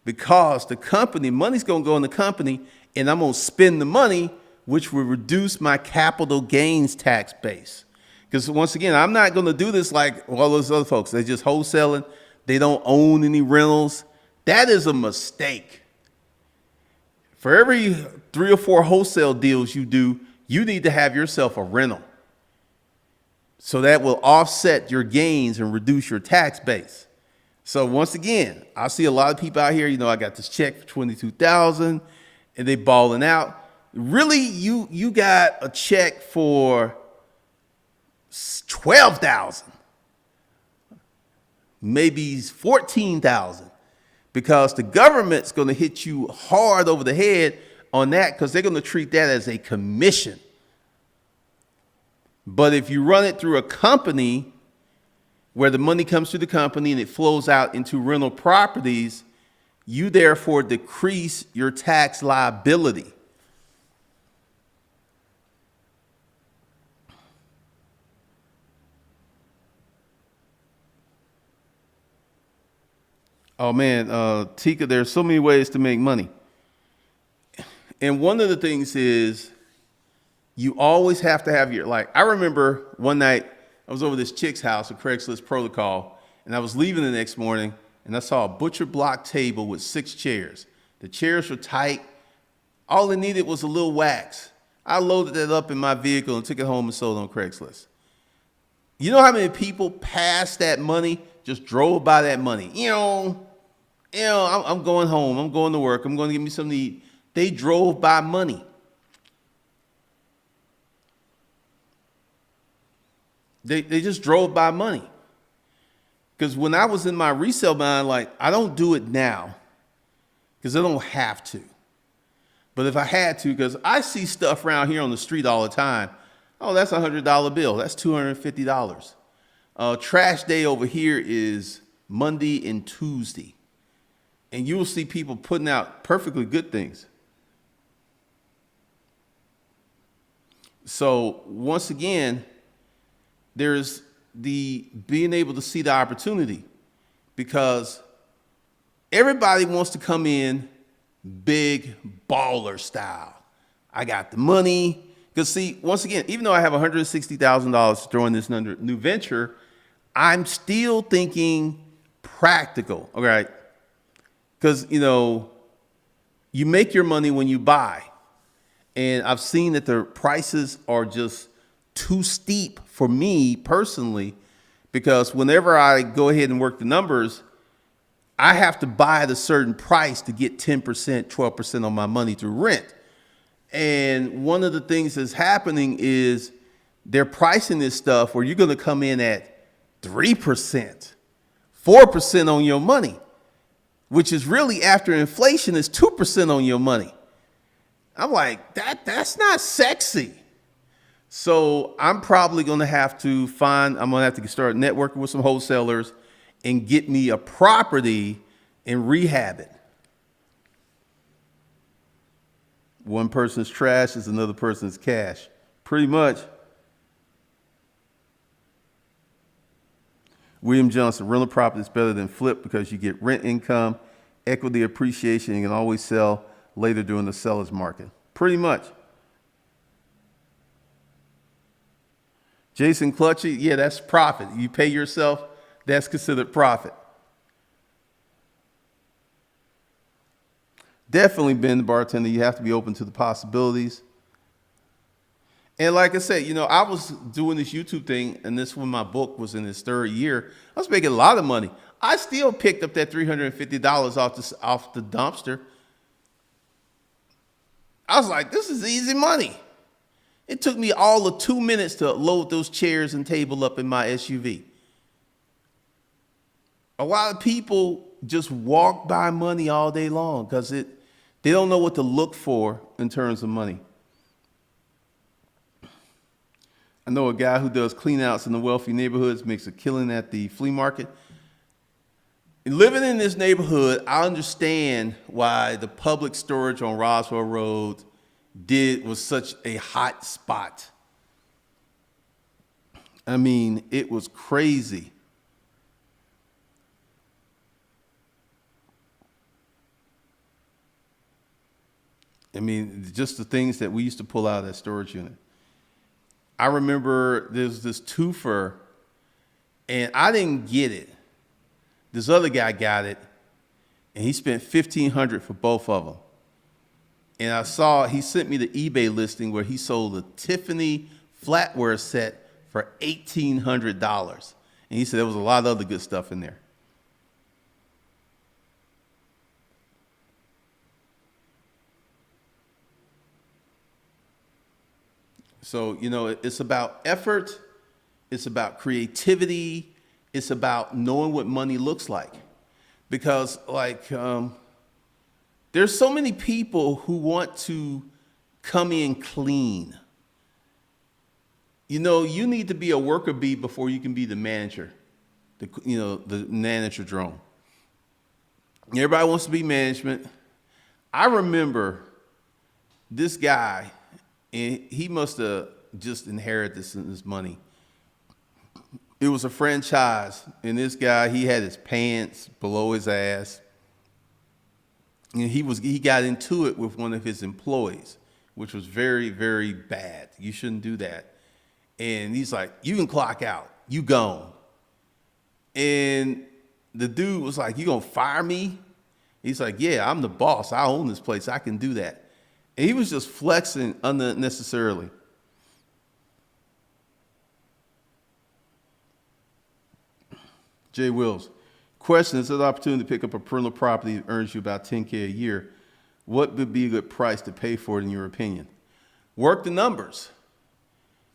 Because the company, money's going to go in the company, and I'm going to spend the money, which will reduce my capital gains tax base. Because once again, I'm not going to do this like all those other folks. They're just wholesaling. They don't own any rentals. That is a mistake. For every 3 or 4 wholesale deals you do, you need to have yourself a rental. So that will offset your gains and reduce your tax base. So once again, I see a lot of people out here, I got this check for $22,000 and they balling out. Really, you got a check for 12,000, maybe 14,000, because the government's going to hit you hard over the head on that because they're going to treat that as a commission. But if you run it through a company where the money comes through the company and it flows out into rental properties, you therefore decrease your tax liability. Oh man, Tika, there's so many ways to make money. And one of the things is you always have to have your, like, I remember one night I was over this chick's house, a Craigslist protocol, and I was leaving the next morning and I saw a butcher block table with 6 chairs. The chairs were tight. All it needed was a little wax. I loaded that up in my vehicle and took it home and sold on Craigslist. You know how many people passed that money, just drove by that money? I'm going home. I'm going to work. I'm going to get me something to eat. They drove by money. They just drove by money. Because when I was in my resale mind, like, I don't do it now because I don't have to. But if I had to, because I see stuff around here on the street all the time. Oh, that's a $100 bill. That's $250. Trash day over here is Monday and Tuesday. And you will see people putting out perfectly good things. So once again, there's the being able to see the opportunity, because everybody wants to come in big baller style. I got the money. Because see, once again, even though I have $160,000 to throw in this new venture, I'm still thinking practical. All right. Because, you make your money when you buy. And I've seen that the prices are just too steep for me personally, because whenever I go ahead and work the numbers, I have to buy at a certain price to get 10%, 12% on my money through rent. And one of the things that's happening is they're pricing this stuff where you're going to come in at 3%, 4% on your money, which is really, after inflation, is 2% on your money. I'm like, that's not sexy. So I'm probably going to have to I'm going to have to start networking with some wholesalers and get me a property and rehab it. One person's trash is another person's cash. Pretty much. William Johnson, rental property is better than flip because you get rent income, equity appreciation, and you can always sell later during the seller's market. Pretty much. Jason Clutchy, yeah, that's profit. You pay yourself, that's considered profit. Definitely been the bartender. You have to be open to the possibilities. And like I said, I was doing this YouTube thing, and this when my book was in its 3rd year. I was making a lot of money. I still picked up that $350 off the dumpster. I was like, this is easy money. It took me all of 2 minutes to load those chairs and table up in my SUV. A lot of people just walk by money all day long because they don't know what to look for in terms of money. I know a guy who does clean outs in the wealthy neighborhoods, makes a killing at the flea market. And living in this neighborhood, I understand why the public storage on Roswell Road was such a hot spot. I mean, it was crazy. I mean, just the things that we used to pull out of that storage unit. I remember there's this twofer, and I didn't get it. This other guy got it, and he spent $1,500 for both of them. And he sent me the eBay listing where he sold a Tiffany flatware set for $1,800. And he said there was a lot of other good stuff in there. So, it's about effort It's about creativity. It's about knowing what money looks like. Because there's so many people who want to come in clean. You know, you need to be a worker bee before you can be the manager, the manager drone. Everybody wants to be management. I remember this guy, and he must have just inherited this money. It was a franchise, and this guy, he had his pants below his ass, and he got into it with one of his employees, which was very, very bad. You shouldn't do that. And he's like, "You can clock out. You gone." And the dude was like, "You gonna fire me?" He's like, "Yeah, I'm the boss. I own this place. I can do that." And he was just flexing unnecessarily. Jay Wills. Question, is there an opportunity to pick up a rental property that earns you about $10K a year? What would be a good price to pay for it in your opinion? Work the numbers.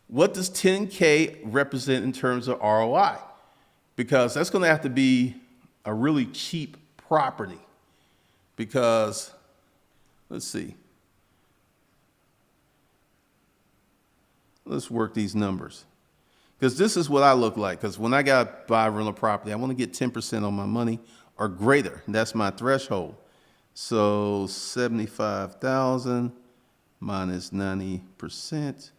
What does 10K represent in terms of ROI? Because that's going to have to be a really cheap property. Because, let's see. Let's work these numbers. Because this is what I look like. Because when I got to buy a rental property, I want to get 10% on my money or greater. That's my threshold. So 75,000 minus 90%.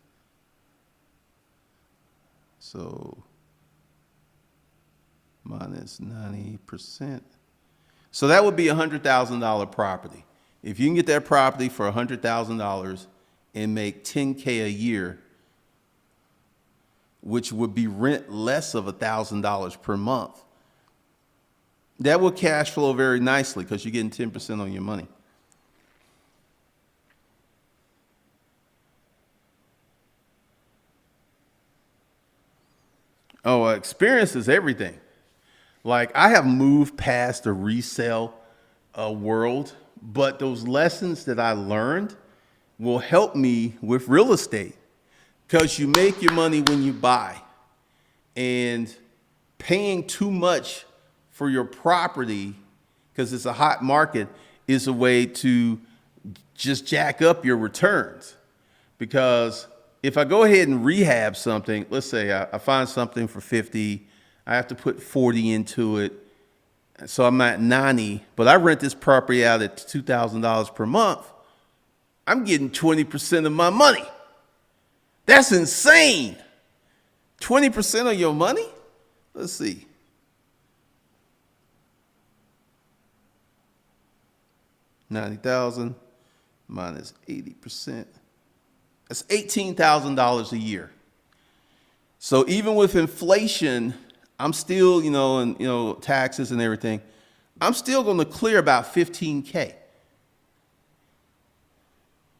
So minus 90%. So that would be a $100,000 property. If you can get that property for $100,000 and make 10K a year, which would be rent less of $1,000 per month, that will cash flow very nicely because you're getting 10% on your money. Oh, experience is everything. Like, I have moved past the resale world, but those lessons that I learned will help me with real estate. Because you make your money when you buy, and paying too much for your property because it's a hot market is a way to just jack up your returns. Because if I go ahead and rehab something, let's say I find something for 50, I have to put 40 into it, so I'm at 90, but I rent this property out at $2,000 per month, I'm getting 20% of my money. That's insane. 20% of your money? Let's see. $90,000 minus 80%. That's $18,000 a year. So even with inflation, I'm still, and taxes and everything, I'm still going to clear about 15K.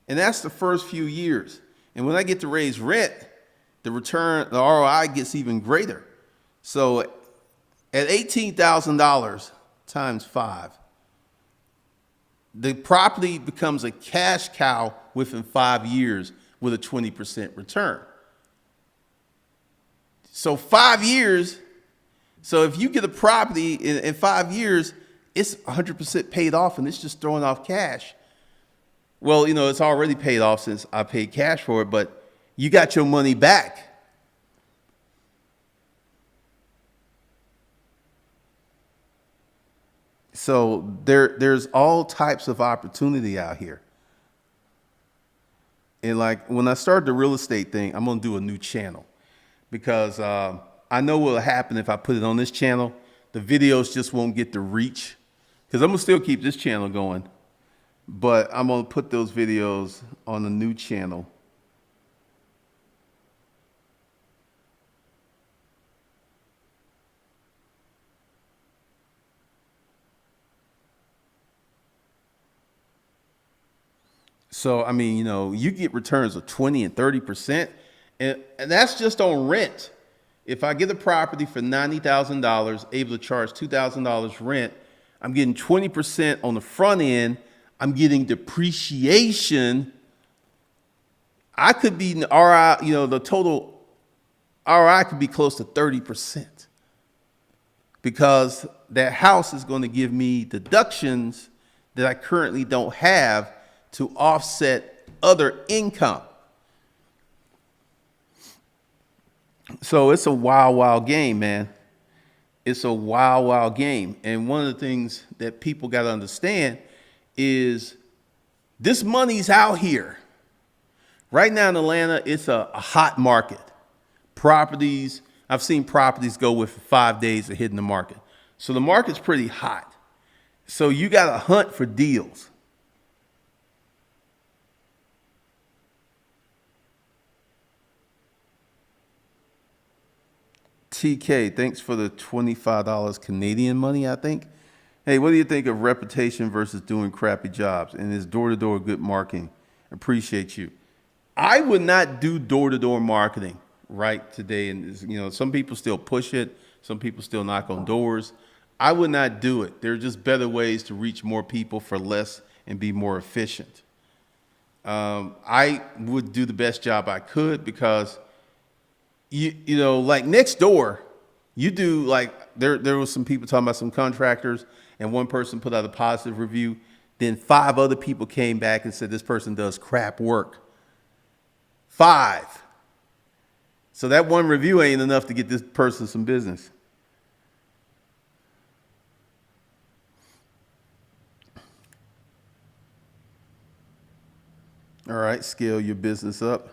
And that's the first few years. And when I get to raise rent, the ROI gets even greater. So at $18,000 times 5, the property becomes a cash cow within 5 years with a 20% return. So 5 years, so if you get a property in 5 years, it's 100% paid off and it's just throwing off cash. Well, it's already paid off since I paid cash for it, but you got your money back. So there's all types of opportunity out here. And like when I started the real estate thing, I'm going to do a new channel because I know what will happen if I put it on this channel. The videos just won't get the reach because I'm going to still keep this channel going. But I'm going to put those videos on a new channel. So, you get returns of 20 and 30%, and that's just on rent. If I get a property for $90,000, able to charge $2,000 rent, I'm getting 20% on the front end. I'm getting depreciation. I could be the total ROI could be close to 30% because that house is going to give me deductions that I currently don't have to offset other income. So it's a wild, wild game, man. It's a wild, wild game. And one of the things that people got to understand is this money's out here. Right now in Atlanta, it's a hot market. Properties, I've seen properties go with 5 days of hitting the market. So the market's pretty hot. So you got to hunt for deals. TK, thanks for the $25 Canadian money, I think. Hey, what do you think of reputation versus doing crappy jobs? And is door-to-door good marketing? Appreciate you. I would not do door-to-door marketing right today. And some people still push it. Some people still knock on doors. I would not do it. There are just better ways to reach more people for less and be more efficient. I would do the best job I could because like next door, you do like there was some people talking about some contractors and one person put out a positive review. Then 5 other people came back and said this person does crap work. 5. So that one review ain't enough to get this person some business. All right, scale your business up.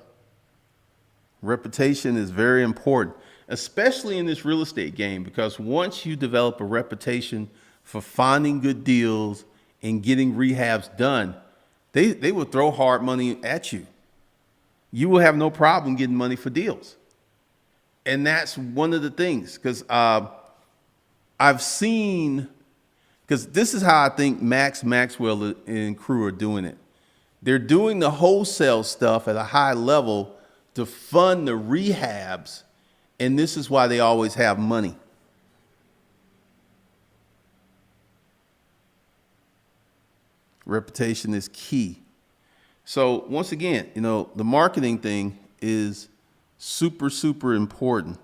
Reputation is very important, especially in this real estate game, because once you develop a reputation for finding good deals and getting rehabs done, they will throw hard money at you. You will have no problem getting money for deals. And that's one of the things, because I've seen, because this is how I think Max Maxwell and crew are doing it. They're doing the wholesale stuff at a high level to fund the rehabs, and this is why they always have money. Reputation is key. So once again, the marketing thing is super, super important.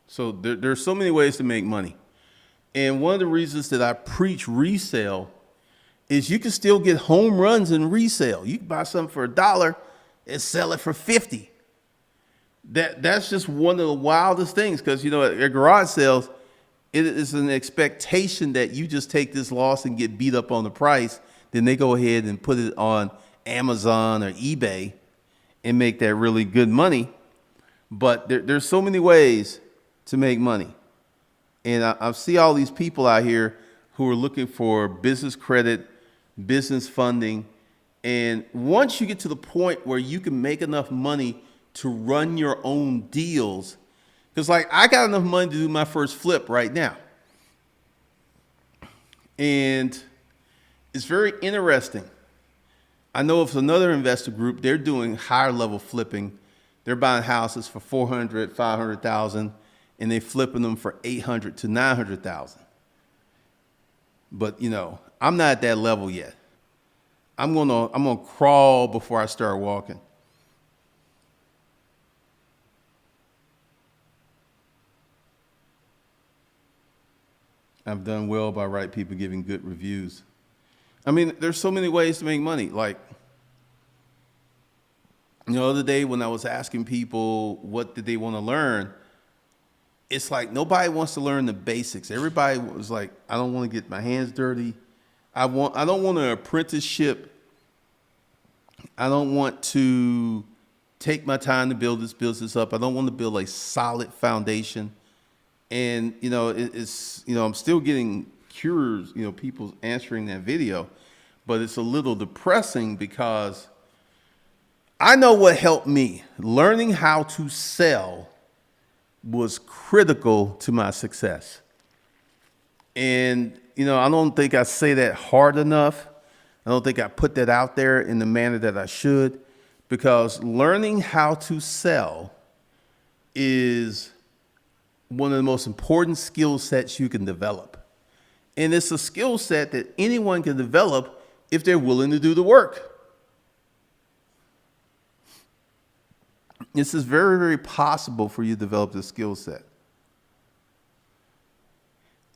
So there's so many ways to make money. And one of the reasons that I preach resale is you can still get home runs in resale. You can buy something for $1 and sell it for 50. That's just one of the wildest things, because at garage sales, it is an expectation that you just take this loss and get beat up on the price. Then they go ahead and put it on Amazon or eBay and make that really good money. But there's so many ways to make money. And I see all these people out here who are looking for business credit, business funding. And once you get to the point where you can make enough money to run your own deals, because like I got enough money to do my first flip right now. And it's very interesting. I know of another investor group, they're doing higher level flipping. They're buying houses for 400, 500,000. And they flipping them for 800 to 900,000. But I'm not at that level yet. I'm gonna crawl before I start walking. I've done well by right people giving good reviews. I mean, there's so many ways to make money. Like, the other day when I was asking people what did they want to learn, it's like nobody wants to learn the basics. Everybody was like, I don't want to get my hands dirty. I don't want an apprenticeship. I don't want to take my time to build this business up. I don't want to build a solid foundation. And I'm still getting cures, people answering that video, but it's a little depressing because I know what helped me. Learning how to sell was critical to my success. And, I don't think I say that hard enough. I don't think I put that out there in the manner that I should, because learning how to sell is one of the most important skill sets you can develop. And it's a skill set that anyone can develop if they're willing to do the work. This is very, very possible for you to develop this skill set.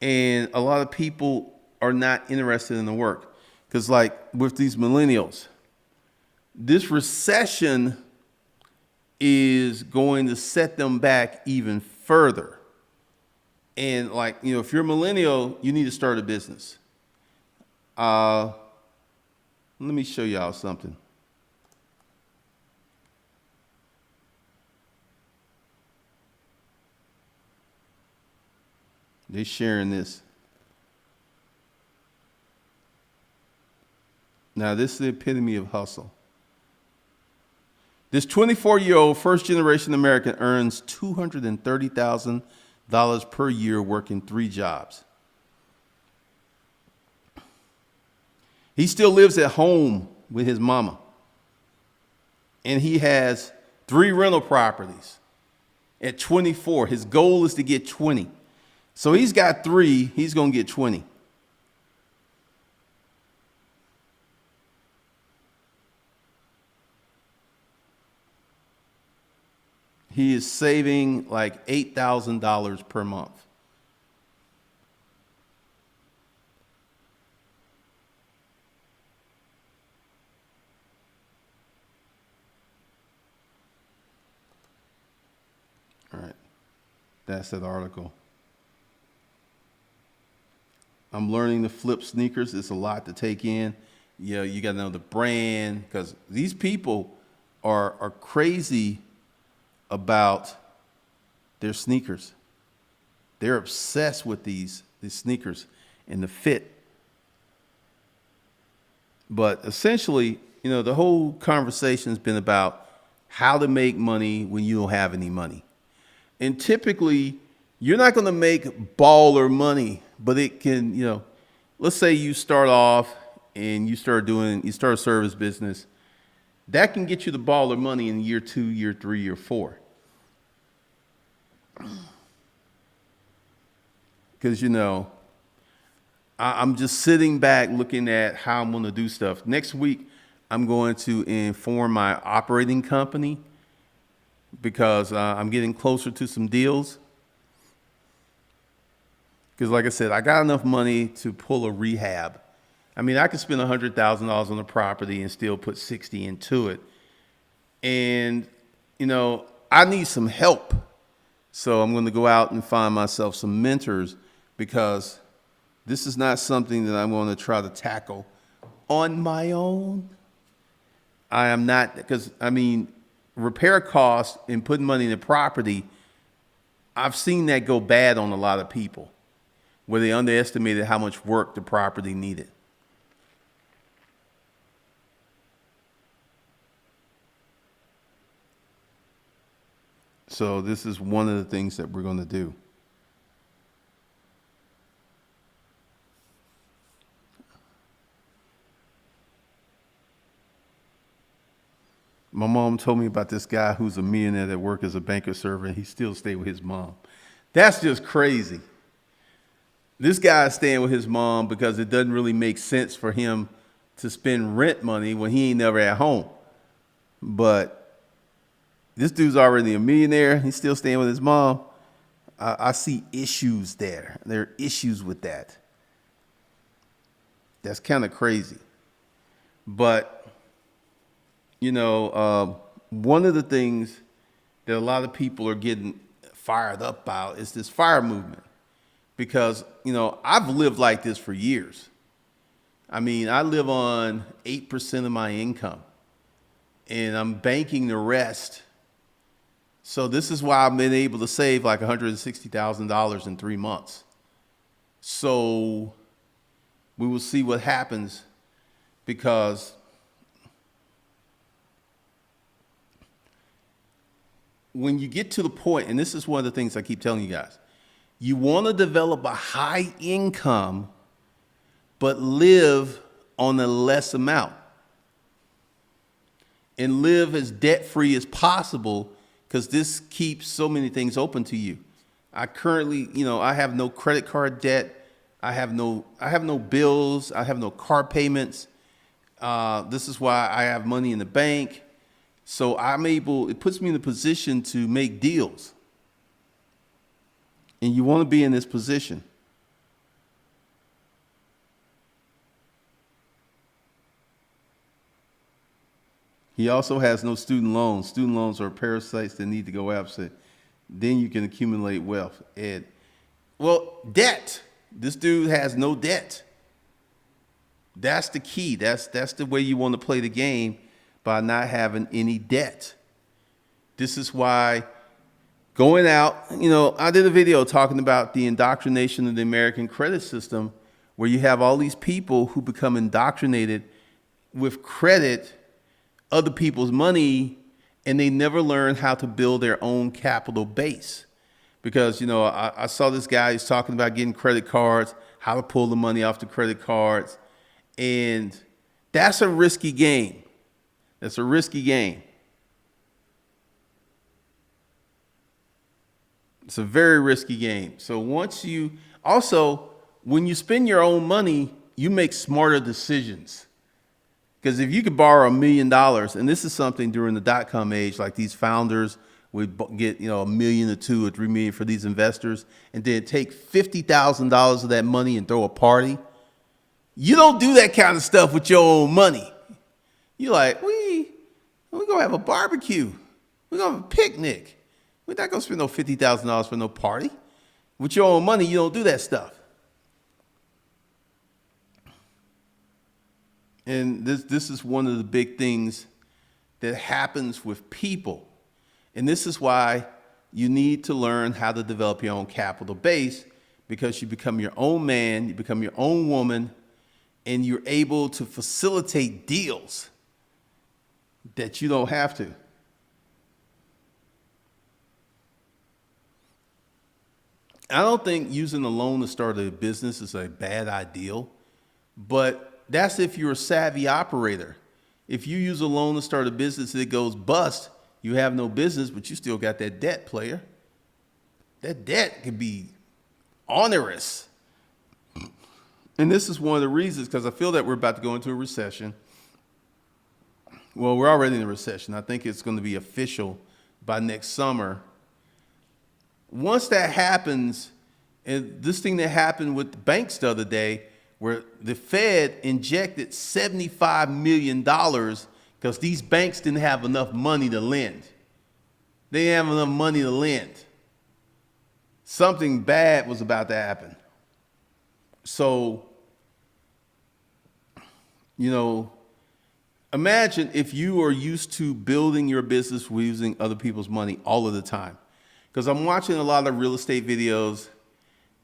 And a lot of people are not interested in the work. Because like with these millennials, this recession is going to set them back even further. And like, if you're a millennial, you need to start a business. Let me show y'all something. They're sharing this. Now, this is the epitome of hustle. This 24-year-old first-generation American earns $230,000 per year working 3 jobs. He still lives at home with his mama. And he has 3 rental properties at 24. His goal is to get 20. So he's got 3, he's going to get 20. He is saving like $8,000 per month. All right, that's that article. I'm learning to flip sneakers. It's a lot to take in. You got to know the brand, because these people are crazy about their sneakers. They're obsessed with these sneakers and the fit. But essentially, the whole conversation has been about how to make money when you don't have any money. And typically, you're not going to make baller money, but it can, let's say you start off and you start a service business. That can get you the baller money in year 2, year 3, year 4. Because, I'm just sitting back looking at how I'm going to do stuff. Next week, I'm going to inform my operating company because I'm getting closer to some deals. Because like I said, I got enough money to pull a rehab. I mean, I could spend $100,000 on a property and still put 60 into it. And, I need some help. So I'm going to go out and find myself some mentors, because this is not something that I'm going to try to tackle on my own. I am not, because, repair costs and putting money in the property, I've seen that go bad on a lot of people, where they underestimated how much work the property needed. So this is one of the things that we're going to do. My mom told me about this guy who's a millionaire that worked as a banker server, and he still stayed with his mom. That's just crazy. This guy is staying with his mom because it doesn't really make sense for him to spend rent money when he ain't never at home. But this dude's already a millionaire. He's still staying with his mom. I see issues there. There are issues with that. That's kind of crazy. But, one of the things that a lot of people are getting fired up about is this fire movement. Because, I've lived like this for years. I live on 8% of my income, and I'm banking the rest. So this is why I've been able to save like $160,000 in 3 months. So we will see what happens, because when you get to the point, and this is one of the things I keep telling you guys, you want to develop a high income, but live on a less amount, and live as debt-free as possible, because this keeps so many things open to you. I currently, I have no credit card debt. I have no bills. I have no car payments. This is why I have money in the bank. So it puts me in a position to make deals. And you want to be in this position. He also has no student loans. Student loans are parasites that need to go absent. Then you can accumulate wealth. Debt. This dude has no debt. That's the key. That's the way you want to play the game, by not having any debt. This is why going out, I did a video talking about the indoctrination of the American credit system, where you have all these people who become indoctrinated with credit, other people's money, and they never learn how to build their own capital base. Because, I saw this guy, he's talking about getting credit cards, how to pull the money off the credit cards. And that's a risky game. That's a risky game. It's a very risky game. So when you spend your own money, you make smarter decisions. Because if you could borrow $1 million, and this is something during the dot-com age, like these founders would get, $1 million or $2 or $3 million for these investors, and then take $50,000 of that money and throw a party. You don't do that kind of stuff with your own money. You're like, we're going to have a barbecue. We're going to have a picnic. We're not going to spend no $50,000 for no party. With your own money, you don't do that stuff. And this is one of the big things that happens with people. And this is why you need to learn how to develop your own capital base, because you become your own man, you become your own woman, and you're able to facilitate deals that you don't have to. I don't think using a loan to start a business is a bad idea, but that's if you're a savvy operator. If you use a loan to start a business and it goes bust, you have no business, but you still got that debt, player. That debt could be onerous. And this is one of the reasons, because I feel that we're about to go into a recession. Well, we're already in a recession. I think it's going to be official by next summer. Once that happens, and this thing that happened with the banks the other day, where the Fed injected $75 million because these banks didn't have enough money to lend. They didn't have enough money to lend. Something bad was about to happen. So, imagine if you are used to building your business using other people's money all of the time. Because I'm watching a lot of real estate videos,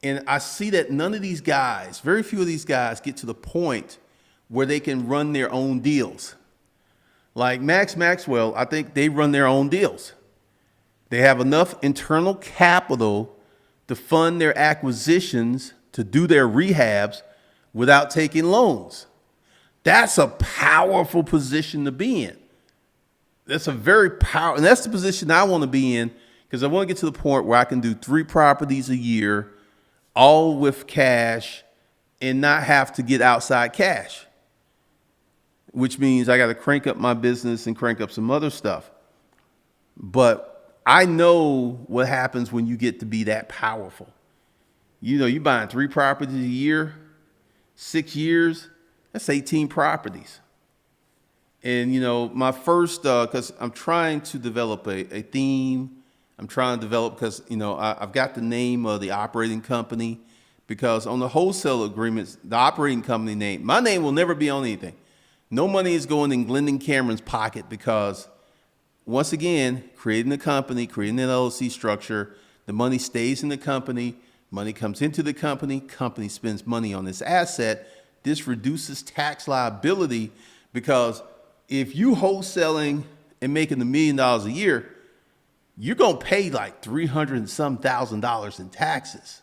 and I see that none of these guys, very few of these guys, get to the point where they can run their own deals. Like Maxwell, I think they run their own deals. They have enough internal capital to fund their acquisitions, to do their rehabs without taking loans. That's a powerful position to be in. That's a very powerful, and that's the position I want to be in, because I want to get to the point where I can do 3 properties a year, all with cash, and not have to get outside cash, which means I got to crank up my business and crank up some other stuff. But I know what happens when you get to be that powerful. You're buying 3 properties a year, 6 years, that's 18 properties. And, my first, because I'm trying to develop a theme. I'm trying to develop, because, I've got the name of the operating company, because on the wholesale agreements, the operating company name, my name will never be on anything. No money is going in Glendon Cameron's pocket, because once again, creating a company, creating an LLC structure, the money stays in the company, money comes into the company spends money on this asset. This reduces tax liability, because if you wholesaling and making $1 million a year, you're going to pay like $300 and some thousand in taxes.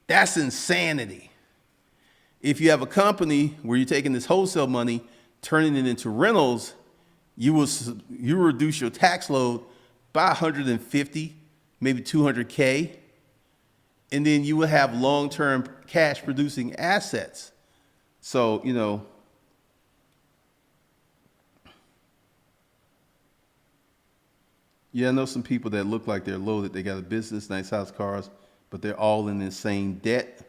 That's insanity. If you have a company where you're taking this wholesale money, turning it into rentals, you reduce your tax load by 150, maybe 200K. and then you will have long-term cash producing assets. So, yeah, I know some people that look like they're loaded. They got a business, nice house, cars, but they're all in the same debt.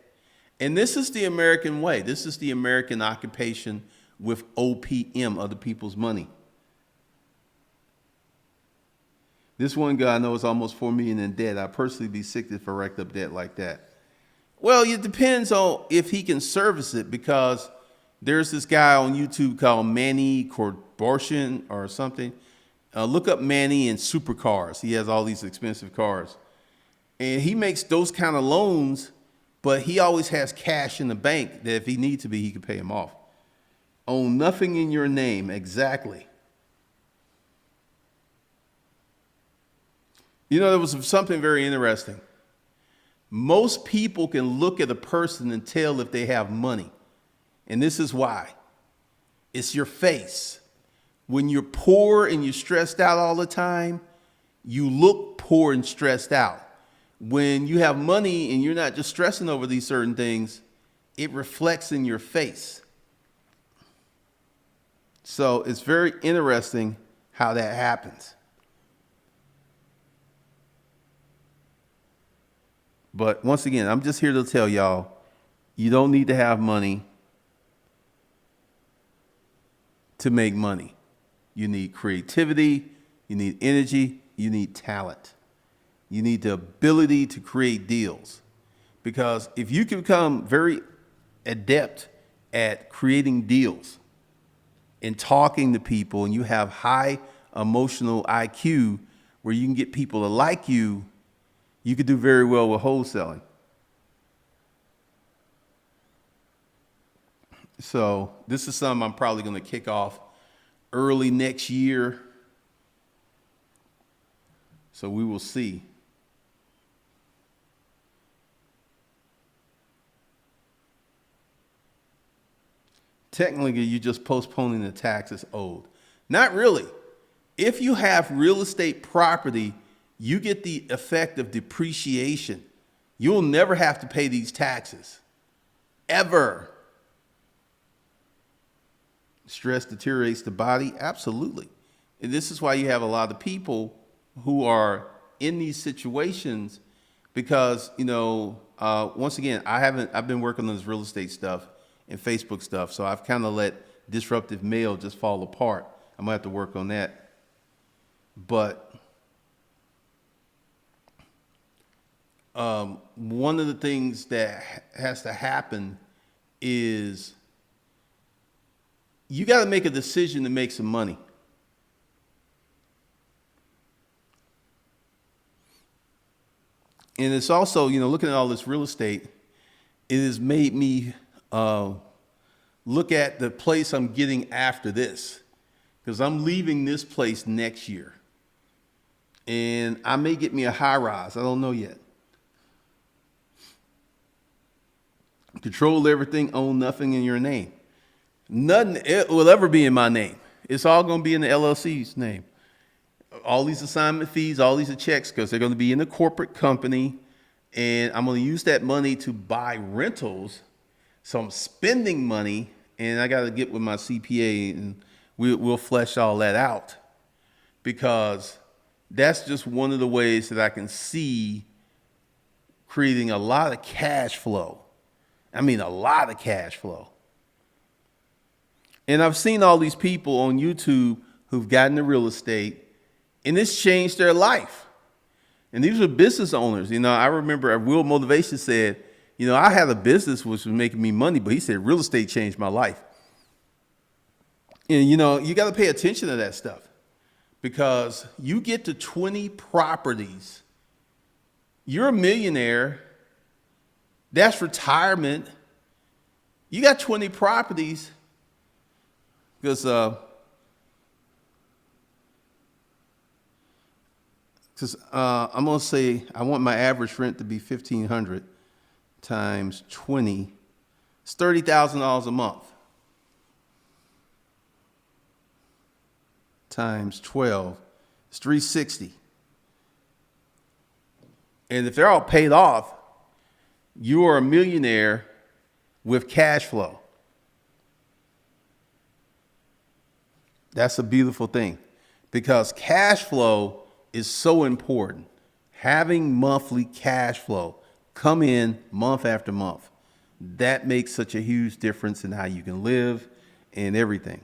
And this is the American way. This is the American occupation with OPM, other people's money. This one guy I know is almost $4 million in debt. I'd personally be sick if I racked up debt like that. Well, it depends on if he can service it, because there's this guy on YouTube called Manny Corporation or something. Look up Manny and supercars. He has all these expensive cars. And he makes those kind of loans, but he always has cash in the bank that if he needs to be, he can pay him off. Own nothing in your name, exactly. There was something very interesting. Most people can look at a person and tell if they have money. And this is why. It's your face. When you're poor and you're stressed out all the time, you look poor and stressed out. When you have money and you're not just stressing over these certain things, it reflects in your face. So it's very interesting how that happens. But once again, I'm just here to tell y'all, you don't need to have money to make money. You need creativity, you need energy, you need talent. You need the ability to create deals. Because if you can become very adept at creating deals and talking to people, and you have high emotional IQ where you can get people to like you, you could do very well with wholesaling. So this is something I'm probably going to kick off early next year. So we will see. Technically, you're just postponing the taxes owed. Not really. If you have real estate property, you get the effect of depreciation. You'll never have to pay these taxes. Ever. Stress deteriorates the body? Absolutely. And this is why you have a lot of people who are in these situations because, once again, I've been working on this real estate stuff and Facebook stuff. So I've kind of let disruptive mail just fall apart. I'm gonna have to work on that. But one of the things that has to happen is you got to make a decision to make some money. And it's also, looking at all this real estate, it has made me look at the place I'm getting after this, because I'm leaving this place next year. And I may get me a high rise. I don't know yet. Control everything, own nothing in your name. Nothing will ever be in my name. It's all going to be in the LLC's name. All these assignment fees, all these are checks, because they're going to be in a corporate company. And I'm going to use that money to buy rentals. So I'm spending money, and I got to get with my CPA, and we'll flesh all that out. Because that's just one of the ways that I can see creating a lot of cash flow. I mean, a lot of cash flow. And I've seen all these people on YouTube who've gotten into real estate, and it's changed their life. And these were business owners. I remember Will Motivation said, I had a business which was making me money, but he said real estate changed my life. And, you got to pay attention to that stuff, because you get to 20 properties. You're a millionaire. That's retirement. You got 20 properties. Because I'm going to say I want my average rent to be $1,500 times 20. It's $30,000 a month. Times 12. It's $360. And if they're all paid off, You are a millionaire with cash flow. That's a beautiful thing because cash flow is so important. Having monthly cash flow come in month after month, that makes such a huge difference in how you can live and everything.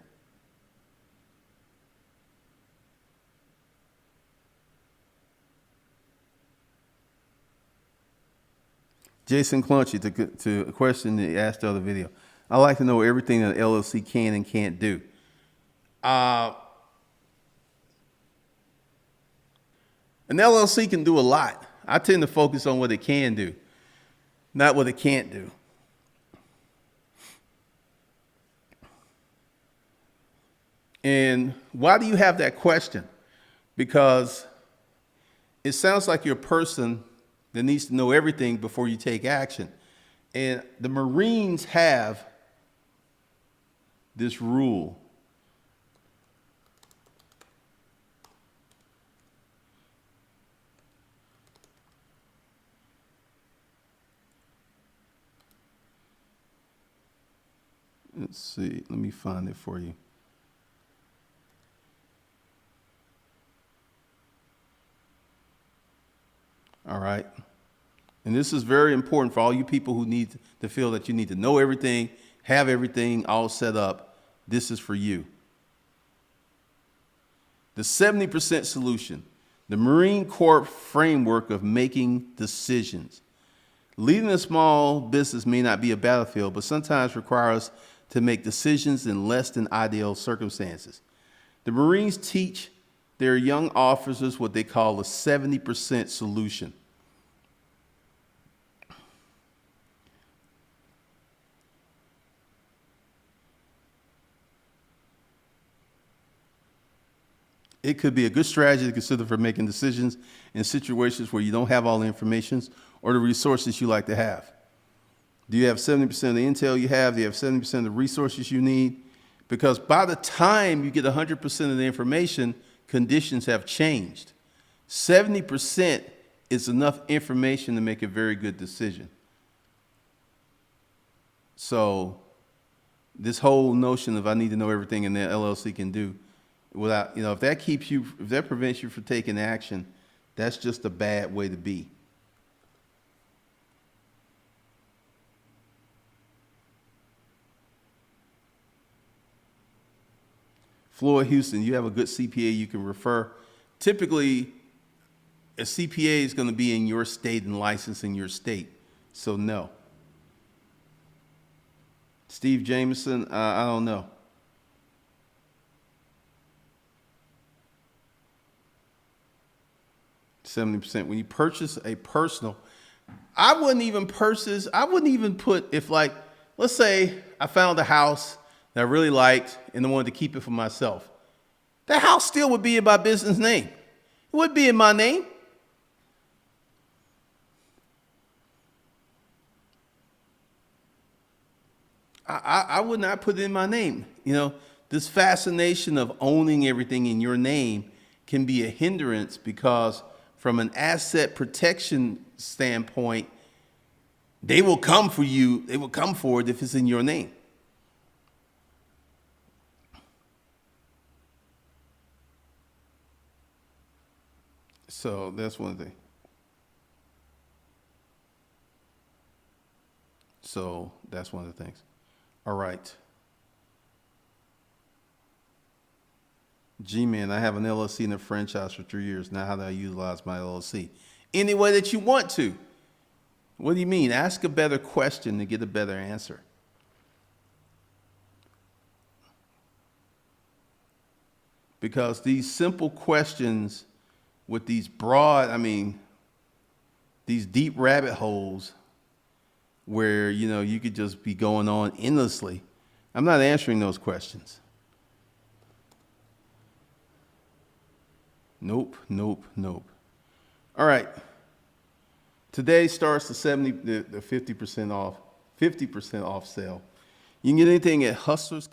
Jason Clunchy, to a question that he asked the other video. I like to know everything that LLC can and can't do. An LLC can do a lot. I tend to focus on what it can do, not what it can't do. And why do you have that question? Because it sounds like you're a person that needs to know everything before you take action. And the Marines have this rule. Let's see, let me find it for you. All right. And this is very important for all you people who need to feel that you need to know everything, have everything all set up. This is for you. The 70% solution, the Marine Corps framework of making decisions. Leading a small business may not be a battlefield, but sometimes require us to make decisions in less than ideal circumstances. The Marines teach their young officers what they call a 70% solution. It could be a good strategy to consider for making decisions in situations where you don't have all the information or the resources you like to have. Do you have 70% of the intel you have? Do you have 70% of the resources you need? Because by the time you get 100% of the information, conditions have changed. 70% is enough information to make a very good decision. So this whole notion of I need to know everything and the LLC can do without, if that prevents you from taking action, that's just a bad way to be. Floyd Houston, you have a good CPA you can refer. Typically, a CPA is going to be in your state and licensed in your state. So no. Steve Jameson, I don't know. %. When you purchase a personal, I wouldn't even put, let's say I found a house that I really liked and I wanted to keep it for myself. That house still would be in my business name. It would be in my name. I would not put it in my name. This fascination of owning everything in your name can be a hindrance because from an asset protection standpoint, they will come for you. They will come for it if it's in your name. So that's one thing. So that's one of the things. All right. G-Man, I have an LLC and a franchise for 3 years. Now how do I utilize my LLC? Any way that you want to. What do you mean? Ask a better question to get a better answer. Because these simple questions with these broad, these deep rabbit holes where, you could just be going on endlessly. I'm not answering those questions. Nope. All right. Today starts the 50% off sale. You can get anything at Hustlers.